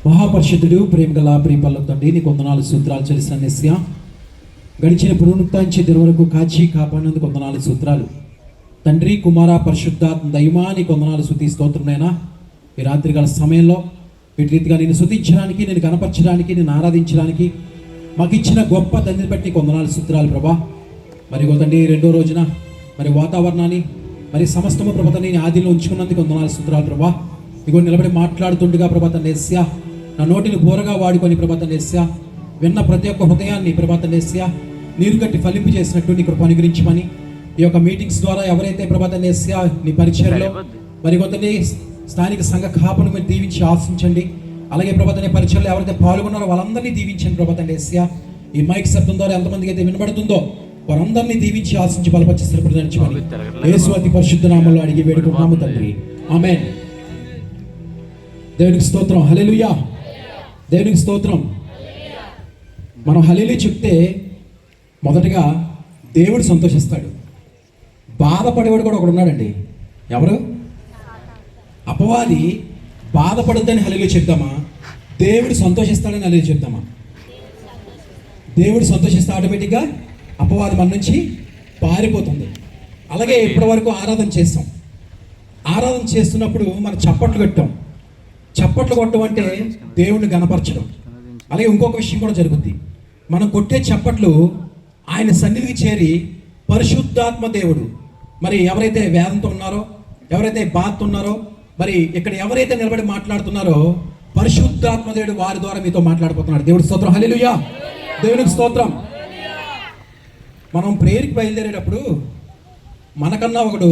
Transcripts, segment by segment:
మహాపరిషుద్ధుడు ప్రేమగల ప్రియపల్ల తండ్రి నీకు వందనాలు సూత్రాలు చెల్లిసిన నిస్య గడిచిన పునరుత్థానించే దిన వరకు కాచి కాపాడినందుకు వందనాలు సూత్రాలు తండ్రి కుమార పరిశుద్ధాత్మ దైవమా నీకు వందనాలు స్తుతి స్తోత్రమైనా ఈ రాత్రికాల సమయంలో వీటి రీతిగా నేను స్తుతించడానికి, నేను కనపరచడానికి, నేను ఆరాధించడానికి మాకు ఇచ్చిన గొప్ప తండ్రిని బట్టి నీకు వందనాలు సూత్రాలు ప్రభా. మరి తండ్రి రెండో రోజున మరి వాతావరణాన్ని మరి సమస్తము ప్రభా నేను ఆదిలో ఉంచుకున్నందుకు వందనాలు సూత్రాలు ప్రభా. ఇగో నిలబడి మాట్లాడుతుండగా ప్రభా తండ్రి నా నోటిని బోరగా వాడుకొని ప్రభా తండ్రి విన్న ప్రతి ఒక్క హృదయాన్ని ప్రభా తండ్రి నీరు కట్టి ఫలింపు చేసినట్టు నీ కృప అనుగ్రహించమని ఈ యొక్క మీటింగ్స్ ద్వారా ఎవరైతే ప్రభా తండ్రి నీ పరిచయంలో మరి కొంతని స్థానిక సంఘ కాపును మీరు దీవించి ఆశించండి. అలాగే ప్రభా తండ్రి పరిచయంలో ఎవరైతే పాల్గొన్నారో వాళ్ళందరినీ దీవించండి ప్రభా తండ్రి ఈ మైక్ శబ్దం ద్వారా ఎంతమందికి అయితే వినబడుతుందో వారందరినీ దీవించి ఆశించి బలపరిచి స్థిరపడి నడిచమని యేసు అతి పరిశుద్ధ నామములో అడిగి వేడుకుంటున్నాము తండ్రి, ఆమేన్. దేవునికి స్తోత్రం, హల్లెలూయా. దేవునికి స్తోత్రం. మనం హల్లెలూయా చెప్తే మొదటగా దేవుడు సంతోషిస్తాడు. బాధపడేవాడు కూడా ఒకడు ఉన్నాడండి. ఎవరు? అపవాది. బాధపడద్దని హల్లెలూయా చెప్తామా, దేవుడు సంతోషిస్తాడని హల్లెలూయా చెప్తామా? దేవుడు సంతోషిస్తే ఆటోమేటిక్గా అపవాది మన నుంచి పారిపోతుంది. అలాగే ఇప్పటి వరకు ఆరాధన చేస్తాం. ఆరాధన చేస్తున్నప్పుడు మనం చప్పట్లు కొట్టాం. చప్పట్లు కొట్టడం అంటే దేవుడిని గణపరచడం. అలాగే ఇంకొక విషయం కూడా జరుగుద్ది. మనం కొట్టే చప్పట్లు ఆయన సన్నిధికి చేరి పరిశుద్ధాత్మ దేవుడు మరి ఎవరైతే వేదంతో ఉన్నారో, ఎవరైతే బాధతో ఉన్నారో, మరి ఇక్కడ ఎవరైతే నిలబడి మాట్లాడుతున్నారో పరిశుద్ధాత్మ దేవుడు వారి ద్వారా మీతో మాట్లాడిపోతున్నాడు. దేవుడి స్తోత్రం, హల్లెలూయా. దేవునికి స్తోత్రం. మనం ప్రేయర్కి బయలుదేరేటప్పుడు మనకన్నా ఒకడు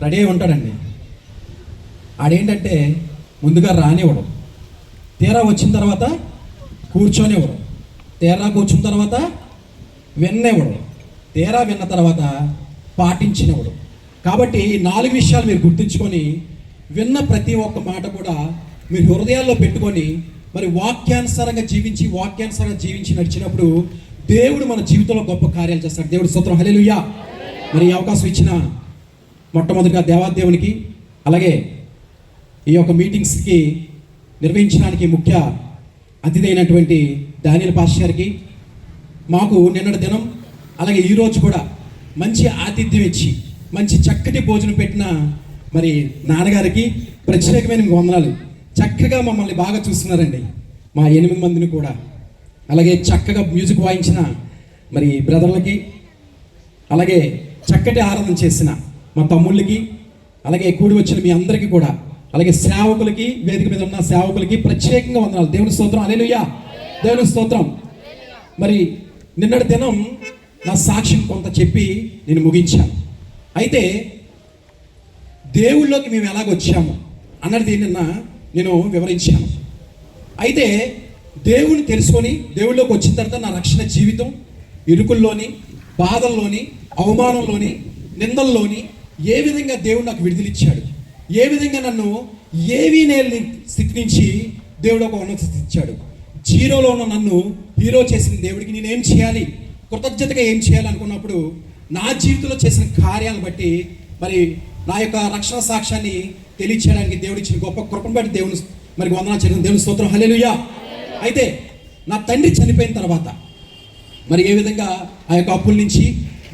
రెడీ అయి ఉంటాడండి. ఆడేంటంటే ముందుగా రానివ్వడం, తీరా వచ్చిన తర్వాత కూర్చొనివ్వడం, తీరా కూర్చున్న తర్వాత విన్నివ్వడం, తీరా విన్న తర్వాత పాటించినవ్వడం. కాబట్టి 4 విషయాలు మీరు గుర్తుంచుకొని విన్న ప్రతి ఒక్క మాట కూడా మీరు హృదయాల్లో పెట్టుకొని మరి వాక్యానుసారంగా జీవించి నడిచినప్పుడు దేవుడు మన జీవితంలో గొప్ప కార్యాలు చేస్తాడు. దేవుడి స్తోత్రం, హల్లెలూయా. మరి ఈ అవకాశం ఇచ్చిన మొట్టమొదటిగా దేవాదేవునికి, అలాగే ఈ యొక్క మీటింగ్స్కి నిర్వహించడానికి ముఖ్య అతిథి అయినటువంటి డానియల్ పాస్టర్ గారికి, మాకు నిన్నటి దినం అలాగే ఈరోజు కూడా మంచి ఆతిథ్యం ఇచ్చి మంచి చక్కటి భోజనం పెట్టిన మరి నాన్నగారికి ప్రత్యేకమైన వందనాలు. చక్కగా మమ్మల్ని బాగా చూస్తున్నారండి, మా 8 మందిని కూడా. అలాగే చక్కగా మ్యూజిక్ వాయించిన మరి బ్రదర్లకి, అలాగే చక్కటి ఆరాధన చేసిన మా తమ్ముళ్ళకి, అలాగే కూడి వచ్చిన మీ అందరికీ కూడా, అలాగే సేవకులకి, వేదిక మీద ఉన్న సేవకులకి ప్రత్యేకంగా వందనాలు. దేవుని స్తోత్రం, హల్లెలూయా. దేవుని స్తోత్రం. మరి నిన్నటి దినం నా సాక్ష్యం కొంత చెప్పి నేను ముగించాను. అయితే దేవుళ్ళలోకి మేము ఎలాగొచ్చాము అన్నది నిన్న నేను వివరించాను. అయితే దేవుని తెలుసుకొని దేవుళ్ళలోకి వచ్చిన తర్వాత నా రక్షణ జీవితం ఇరుకుల్లోని, బాధల్లోని, అవమానంలోని, నిందల్లోని ఏ విధంగా దేవుడు నాకు విడుదలిచ్చాడు, ఏ విధంగా నన్ను ఏవీ నేలని స్థితి నుంచి దేవుడు ఒక ఉన్నత స్థితి ఇచ్చాడు. జీరోలో ఉన్న నన్ను హీరో చేసిన దేవుడికి నేనేం చేయాలి, కృతజ్ఞతగా ఏం చేయాలి అనుకున్నప్పుడు నా జీవితంలో చేసిన కార్యాలను బట్టి మరి నా యొక్క రక్షణ సాక్ష్యాన్ని తెలియచేయడానికి దేవుడు ఇచ్చిన గొప్ప కృపను బట్టి దేవుని మరి వందనాలు చేయడం. దేవుని స్తోత్రం, హల్లెలూయా. అయితే నా తండ్రి చనిపోయిన తర్వాత మరి ఏ విధంగా ఆ యొక్క అప్పుల నుంచి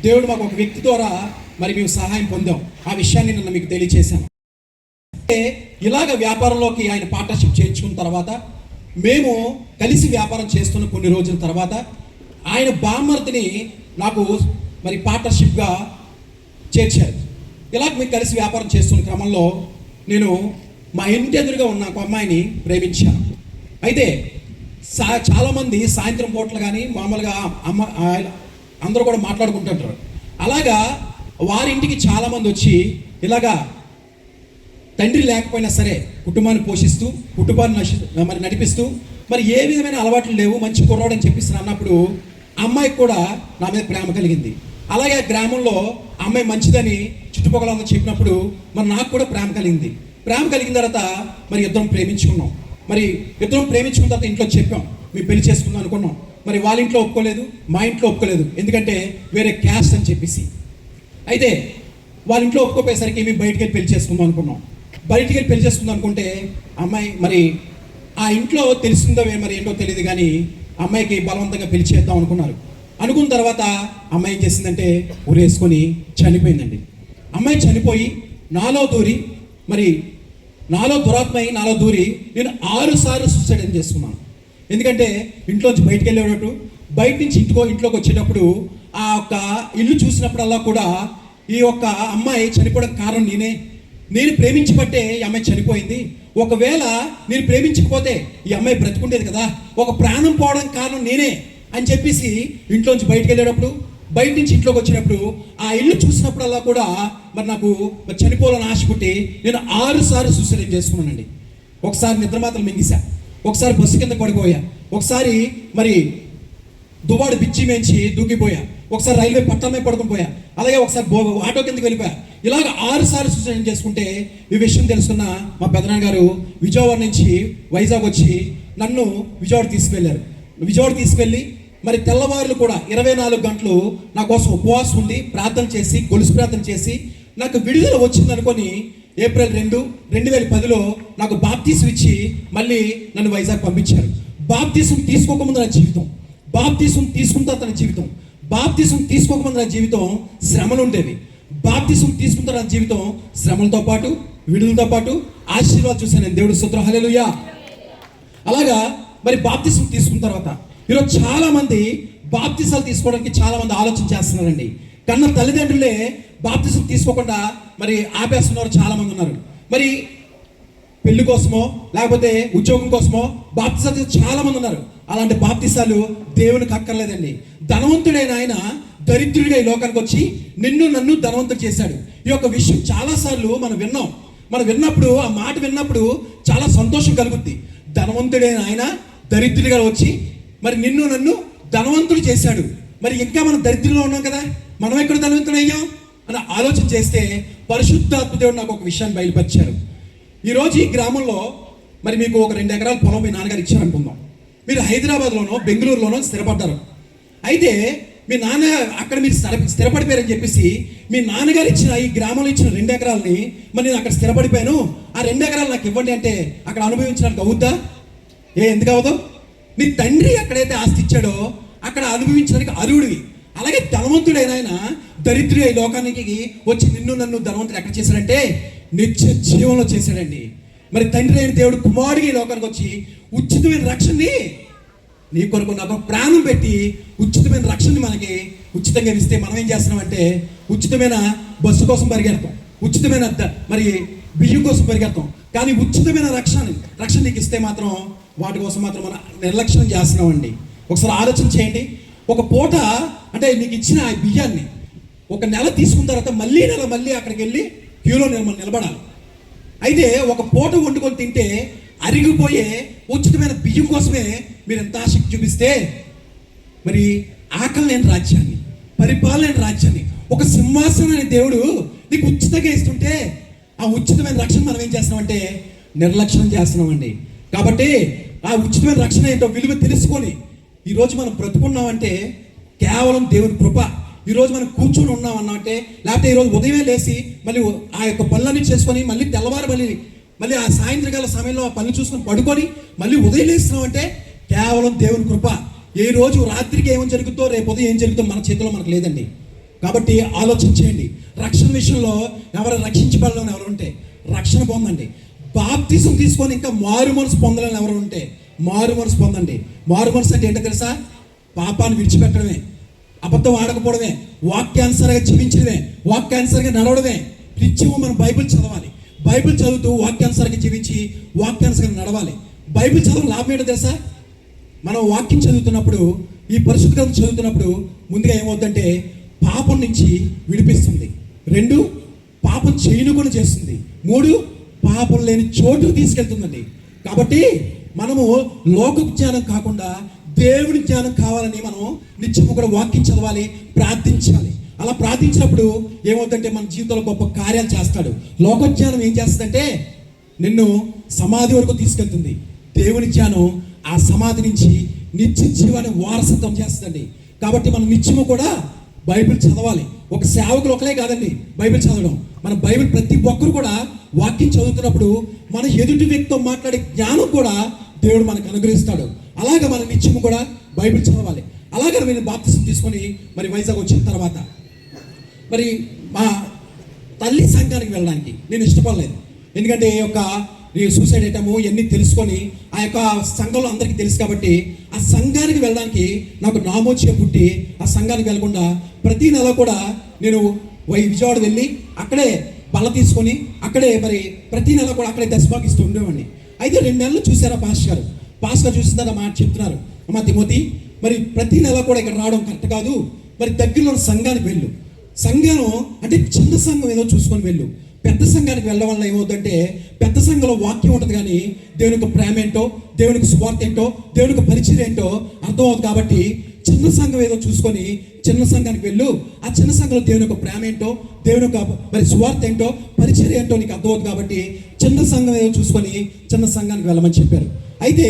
దేవుడు మాకు ఒక వ్యక్తి ద్వారా మరి మేము సహాయం పొందాం, ఆ విషయాన్ని నిన్న మీకు తెలియచేశాను. అంటే ఇలాగ వ్యాపారంలోకి ఆయన పార్ట్నర్షిప్ చేయించుకున్న తర్వాత మేము కలిసి వ్యాపారం చేస్తున్న కొన్ని రోజుల తర్వాత ఆయన బామ్మర్తిని నాకు మరి పార్ట్నర్షిప్గా చేర్చారు. ఇలాగ మేము కలిసి వ్యాపారం చేస్తున్న క్రమంలో నేను మా ఇంటి ఎదురుగా ఉన్న ఒక అమ్మాయిని ప్రేమించాను. అయితే చాలామంది సాయంత్రం పూటలు కానీ మామూలుగా అందరూ కూడా మాట్లాడుకుంటుంటారు. అలాగా వారింటికి చాలామంది వచ్చి ఇలాగా తండ్రి లేకపోయినా సరే కుటుంబాన్ని పోషిస్తూ, కుటుంబాన్ని మరి నడిపిస్తూ, మరి ఏ విధమైన అలవాట్లు లేవు, మంచి కుర్రాడు అని చెప్పేసి అన్నప్పుడు అమ్మాయికి కూడా నా మీద ప్రేమ కలిగింది. అలాగే గ్రామంలో అమ్మాయి మంచిదని చుట్టుపక్కల అందరూ చెప్పినప్పుడు మరి నాకు కూడా ప్రేమ కలిగింది. ప్రేమ కలిగిన తర్వాత మరి ఇద్దరం ప్రేమించుకున్నాం. మరి ఇద్దరం ప్రేమించుకున్న తర్వాత ఇంట్లో చెప్పాం మేము పెళ్లి చేసుకుందాం అనుకున్నాం. మరి వాళ్ళ ఇంట్లో ఒప్పుకోలేదు, మా ఇంట్లో ఒప్పుకోలేదు, ఎందుకంటే వేరే క్యాస్ట్ అని చెప్పేసి. అయితే వాళ్ళ ఇంట్లో ఒప్పుకోపోయేసరికి మేము బయటికి వెళ్ళి పెళ్లి చేసుకుందాం అనుకున్నాం. బయటికి వెళ్ళి పెళ్లి చేసుకుందాం అనుకుంటే అమ్మాయి మరి ఆ ఇంట్లో తెలిసిందో మరి ఏంటో తెలియదు కానీ అమ్మాయికి బలవంతంగా పెళ్లి చేద్దాం అనుకున్నారు. అనుకున్న తర్వాత అమ్మాయి ఏం చేసిందంటే ఉరేసుకొని చనిపోయిందండి. అమ్మాయి చనిపోయి నాలో దూరి మరి నాలో దురాత్మయి నాలో దూరి నేను 6 సార్లు సూసైడ్ చేసుకున్నాను. ఎందుకంటే ఇంట్లోంచి బయటికి వెళ్ళేటప్పుడు బయట నుంచి ఇంట్లోకి వచ్చేటప్పుడు ఆ యొక్క ఇల్లు చూసినప్పుడల్లా కూడా ఈ యొక్క అమ్మాయి చనిపోవడం కారణం నేను ప్రేమించబట్టే ఈ అమ్మాయి చనిపోయింది. ఒకవేళ నేను ప్రేమించకపోతే ఈ అమ్మాయి బ్రతుకుండేది కదా, ఒక ప్రాణం పోవడం కారణం నేనే అని చెప్పేసి ఇంట్లోంచి బయటికి వెళ్ళేటప్పుడు బయట నుంచి ఇంట్లోకి వచ్చినప్పుడు ఆ ఇల్లు చూసినప్పుడల్లా కూడా మరి నాకు చనిపోవాలని ఆశ పుట్టి నేను 6 సార్లు సూసైడ్ చేసుకున్నానండి. ఒకసారి నిద్రమాతలు మింగిసా, ఒకసారి బస్సు కింద పడిపోయా, ఒకసారి మరి దువాడు బిచ్చి మేంచి దూకిపోయా, ఒకసారి రైల్వే పట్టాల పడుకుని పోయా, అలాగే ఒకసారి ఆటో కిందకి వెళ్ళిపోయా. ఇలాగ 6 సార్లు సూసైడ్ చేసుకుంటే ఈ విషయం తెలుసుకున్న మా పెదనాన్న గారు విజయవాడ నుంచి వైజాగ్ వచ్చి నన్ను విజయవాడ తీసుకువెళ్ళారు. విజయవాడ తీసుకెళ్ళి మరి తెల్లవారులు కూడా 24 గంటలు నా కోసం ఉపవాసం ఉండి ప్రార్థన చేసి గొలుసు ప్రార్థన చేసి నాకు విడుదల వచ్చిందనుకొని ఏప్రిల్ 2, 2010లో నాకు బాప్తీసం ఇచ్చి మళ్ళీ నన్ను వైజాగ్ పంపించారు. బాప్తీసం తీసుకోకముందు నా జీవితం, బాప్తీసం తీసుకున్న తర్వాత నా జీవితం, బాప్తీసం తీసుకోకముందు నా జీవితం శ్రమలు ఉండేవి. బాప్తీసం తీసుకున్న తర్వాత నా జీవితం శ్రమలతో పాటు విడుదలతో పాటు ఆశీర్వాదం చూశాను నేను. దేవుడు స్తోత్రం, హల్లెలూయా. అలాగా మరి బాప్తీసం తీసుకున్న తర్వాత ఈరోజు చాలా మంది బాప్తీసాలు తీసుకోవడానికి చాలా మంది ఆలోచన చేస్తున్నారండి. కన్నా తల్లిదండ్రులే బాప్తీసం తీసుకోకుండా మరి ఆపేస్తున్నారు చాలా మంది ఉన్నారు. మరి పెళ్లి కోసమో లేకపోతే ఉద్యోగం కోసమో బాప్తీసాలు చాలా మంది ఉన్నారు. అలాంటి బాప్తీసాలు దేవునికి అక్కర్లేదండి. ధనవంతుడైన ఆయన దరిద్రుడిగా ఈ లోకానికి వచ్చి నన్ను ధనవంతుడు చేశాడు. ఈ యొక్క విషయం చాలాసార్లు మనం విన్నప్పుడు ఆ మాట విన్నప్పుడు చాలా సంతోషం కలుగుద్ది. ధనవంతుడైన ఆయన దరిద్రుడిగా వచ్చి మరి నన్ను ధనవంతుడు చేశాడు. మరి ఇంకా మనం దరిద్రంలో ఉన్నాం కదా, మనం ఎక్కడ ధనవంతుడు అయ్యాం అని ఆలోచన చేస్తే పరిశుద్ధాత్మ దేవుడు నాకు ఒక విషయాన్ని బయలుపరిచారు. ఈరోజు ఈ గ్రామంలో మరి మీకు ఒక 2 ఎకరాల పొలం మీ నాన్నగారు ఇచ్చారనుకుందాం. మీరు హైదరాబాద్లోనో బెంగళూరులోనో స్థిరపడ్డారు. అయితే మీ నాన్న అక్కడ మీరు స్థిరపడిపోయారని చెప్పేసి మీ నాన్నగారు ఇచ్చిన ఈ గ్రామంలో ఇచ్చిన 2 ఎకరాలని మరి నేను అక్కడ స్థిరపడిపోయాను, ఆ 2 ఎకరాలు నాకు ఇవ్వండి అంటే అక్కడ అనుభవించడానికి అవుద్దా? ఎందుకు అవ్వదు? నీ తండ్రి ఎక్కడైతే ఆస్తి ఇచ్చాడో అక్కడ అనుభవించడానికి అర్హుడివి. అలాగే ధనవంతుడైన ఆయన దరిద్రుడు ఈ లోకానికి వచ్చి నన్ను ధనవంతుడు ఎక్కడ చేశాడంటే నిత్య జీవంలో చేశాడండి. మరి తండ్రి అయిన దేవుడు కుమారుడికి ఈ లోకానికి వచ్చి ఉచితమైన రక్షణని నీ కొరకు నాకు ప్రాణం పెట్టి ఉచితమైన రక్షణని మనకి ఉచితంగా ఇస్తే మనం ఏం చేస్తున్నామంటే ఉచితమైన బస్సు కోసం పరిగెడతాం, ఉచితమైన మరి బియ్యం కోసం పరిగెడతాం. కానీ ఉచితమైన రక్షణ నీకు ఇస్తే మాత్రం వాటి కోసం మాత్రం మనం నిర్లక్ష్యం చేస్తున్నామండి. ఒకసారి ఆలోచన చేయండి. ఒక పూట అంటే నీకు ఇచ్చిన ఆ బియ్యాన్ని 1 నెల తీసుకున్న తర్వాత మళ్ళీ అక్కడికి వెళ్ళి క్యూలో మనం నిలబడాలి. అయితే ఒక పూట వండుకొని తింటే అరిగిపోయే ఉచితమైన బియ్యం కోసమే మీరు ఎంత ఆసక్తి చూపిస్తే మరి ఆకలి లేని రాజ్యాన్ని, పరిపాలన లేని రాజ్యాన్ని, ఒక సింహాసనాన్ని దేవుడు నీకు ఉచితంగా ఇస్తుంటే ఆ ఉచితమైన రక్షణ మనం ఏం చేస్తున్నామంటే నిర్లక్ష్యం చేస్తున్నామండి. కాబట్టి ఆ ఉచితమైన రక్షణ ఏంటో విలువ తెలుసుకొని ఈరోజు మనం బ్రతుకున్నామంటే కేవలం దేవుని కృప. ఈరోజు మనం కూర్చొని ఉన్నామన్నామంటే లేకపోతే ఈరోజు ఉదయమే లేచి మళ్ళీ ఆ యొక్క పనులన్నీ చేసుకొని మళ్ళీ తెల్లవారు మళ్ళీ ఆ సాయంత్రకాల సమయంలో ఆ పనులు చూసుకొని పడుకొని మళ్ళీ ఉదయం లేస్తున్నామంటే కేవలం దేవుని కృప. ఏ రోజు రాత్రికి ఏమని జరుగుతుందో రేపు ఉదయం ఏం జరుగుతుందో మన చేతిలో మనకు లేదండి. కాబట్టి ఆలోచన చేయండి. రక్షణ విషయంలో ఎవరు రక్షించబడాలని ఎవరు ఉంటే రక్షణ పొందండి. బాప్తిసం తీసుకొని ఇంకా మారు మనసు పొందాలని ఎవరు ఉంటే మారు మనసు పొందండి. మారు మనసు అంటే ఏంటో తెలుసా? పాపాన్ని విడిచిపెట్టడమే, అబద్ధం ఆడకపోవడమే, వాక్యానుసారంగా జీవించడమే, వాక్యానుసారంగా నడవడమే. నిత్యము మనం బైబిల్ చదవాలి. బైబిల్ చదువుతూ వాక్యానుసారంగా జీవించి వాక్యానుసారంగా నడవాలి. బైబిల్ చదవడం లాభం ఏంటో తెలుసా? మనం వాక్యం చదువుతున్నప్పుడు ఈ పరిశుద్ధ గ్రంథం చదువుతున్నప్పుడు ముందుగా ఏమవుతుందంటే పాపం నుంచి విడిపిస్తుంది. 2 పాపం చేయనుకొని చేస్తుంది. 3 పాపం లేని చోటు తీసుకెళ్తుందండి. కాబట్టి మనము లోక జ్ఞానం కాకుండా దేవుని జ్ఞానం కావాలని మనం నిత్యము కూడా వాక్యం చదవాలి, ప్రార్థించాలి. అలా ప్రార్థించినప్పుడు ఏమవుతుందంటే మన జీవితంలో గొప్ప కార్యాలు చేస్తాడు. లోక జ్ఞానం ఏం చేస్తుందంటే నిన్ను సమాధి వరకు తీసుకెళ్తుంది. దేవుని జ్ఞానం ఆ సమాధి నుంచి నిత్య జీవాన్ని వారసత్వం చేస్తుంది. కాబట్టి మనం నిత్యము కూడా బైబిల్ చదవాలి. ఒక సేవకులు ఒకలే కాదండి బైబిల్ చదవడం. మన బైబిల్ ప్రతి ఒక్కరు కూడా వాక్యం చదువుతున్నప్పుడు మన ఎదుటి వ్యక్తితో మాట్లాడే జ్ఞానం కూడా దేవుడు మనకు అనుగ్రహిస్తాడు. అలాగే మన నిత్యము కూడా బైబిల్ చదవాలి. అలాగే నేను బాప్తిసం తీసుకొని మరి వైజాగ్ వచ్చిన తర్వాత మరి మా తల్లి సంఘానికి వెళ్ళడానికి నేను ఇష్టపడలేదు. ఎందుకంటే ఈ యొక్క సూసైడ్ ఐటము ఇవన్నీ తెలుసుకొని ఆ యొక్క సంఘంలో అందరికీ తెలుసు కాబట్టి ఆ సంఘానికి వెళ్ళడానికి నాకు నామోచిగా పుట్టి ఆ సంఘానికి వెళ్ళకుండా ప్రతి నెల కూడా నేను విజయవాడ వెళ్ళి అక్కడే బల్ల తీసుకొని అక్కడే మరి ప్రతి నెల కూడా అక్కడే దశభాగిస్తూ ఉండేవాడిని. అయితే 2 నెలలు చూసారా పాస్టర్ గారు చూసిన మాట చెప్తున్నారు, అమ్మ తిమోతి మరి ప్రతి నెల కూడా ఇక్కడ రావడం కరెక్ట్ కాదు, మరి దగ్గరలో సంఘానికి వెళ్ళు. సంఘం అంటే చిన్న సంఘం ఏదో చూసుకొని వెళ్ళు. పెద్ద సంఘానికి వెళ్ళడం వల్ల ఏమవుతుందంటే పెద్ద సంఘంలో వాక్యం ఉంటుంది కానీ దేవునికి ప్రేమ ఏంటో, దేవునికి సువార్త ఏంటో, దేవునికి పరిచయం ఏంటో అర్థం అవుతుంది. కాబట్టి చిన్న సంఘం ఏదో చూసుకొని చిన్న సంఘానికి వెళ్ళు. ఆ చిన్న సంఘంలో దేవుని యొక్క ప్రేమ ఏంటో, దేవుని యొక్క మరి సువార్త ఏంటో, పరిచయం ఏంటో నీకు అర్థం అవుతుంది. కాబట్టి చిన్న సంఘం ఏదో చూసుకొని చిన్న సంఘానికి వెళ్ళమని చెప్పారు. అయితే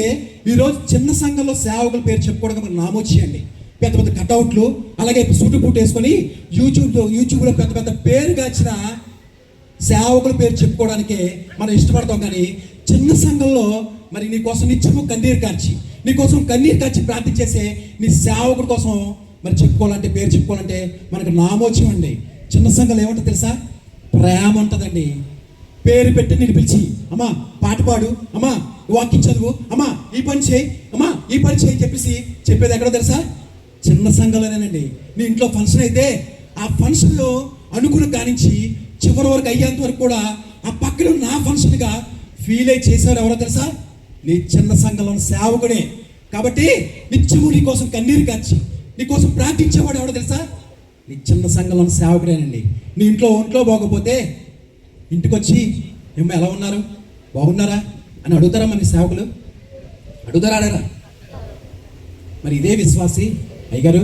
ఈరోజు చిన్న సంఘంలో సేవకుల పేరు చెప్పుకోవడం మనకు నామోచ్చేయండి. పెద్ద పెద్ద కట్అవుట్లు అలాగే సూటు బూట్ వేసుకొని యూట్యూబ్లో పెద్ద పెద్ద పేరుగాచిన సేవకుల పేరు చెప్పుకోవడానికే మనం ఇష్టపడతాం. కానీ చిన్న సంఘంలో మరి నీ కోసం నిత్యము కన్నీరు కార్చి ప్రార్థన చేసే నీ సేవకుడి కోసం మరి చెప్పుకోవాలంటే పేరు చెప్పుకోవాలంటే మనకు నామోచ్యం అండి. చిన్న సంఘంలో ఏమంటుంది తెలుసా? ప్రేమ ఉంటుందండి. పేరు పెట్టి నేను పిలిచి అమ్మా పాట పాడు, అమ్మా వాక్యం చదువు, అమ్మా ఈ పని చేయి, అమ్మా ఈ పని చేయి చెప్పేసి చెప్పేది ఎక్కడో తెలుసా? చిన్న సంఘంలోనేనండి. నీ ఇంట్లో ఫంక్షన్ అయితే ఆ ఫంక్షన్లో అనుకున్న కానించి చివరి వరకు అయ్యేంత వరకు కూడా ఆ పక్కన నా ఫంక్షన్గా ఫీల్ అయ్యి చేసేవారు ఎవరో తెలుసా? నీ చిన్న సంఘంలో సేవకుడే. కాబట్టి నిత్యము నీ కోసం కన్నీరు కార్చి నీ కోసం ప్రార్థించేవాడు ఎవడో తెలుసా? నీ చిన్న సంఘంలో సేవకుడేనండి. నీ ఒంట్లో బాగోపోతే ఇంటికి వచ్చి ఏమో ఎలా ఉన్నారు, బాగున్నారా అని అడుగుతారా? మరి సేవకులు అడుగుతారా? అడగరా? మరి ఇదే విశ్వాసి అయ్యగారు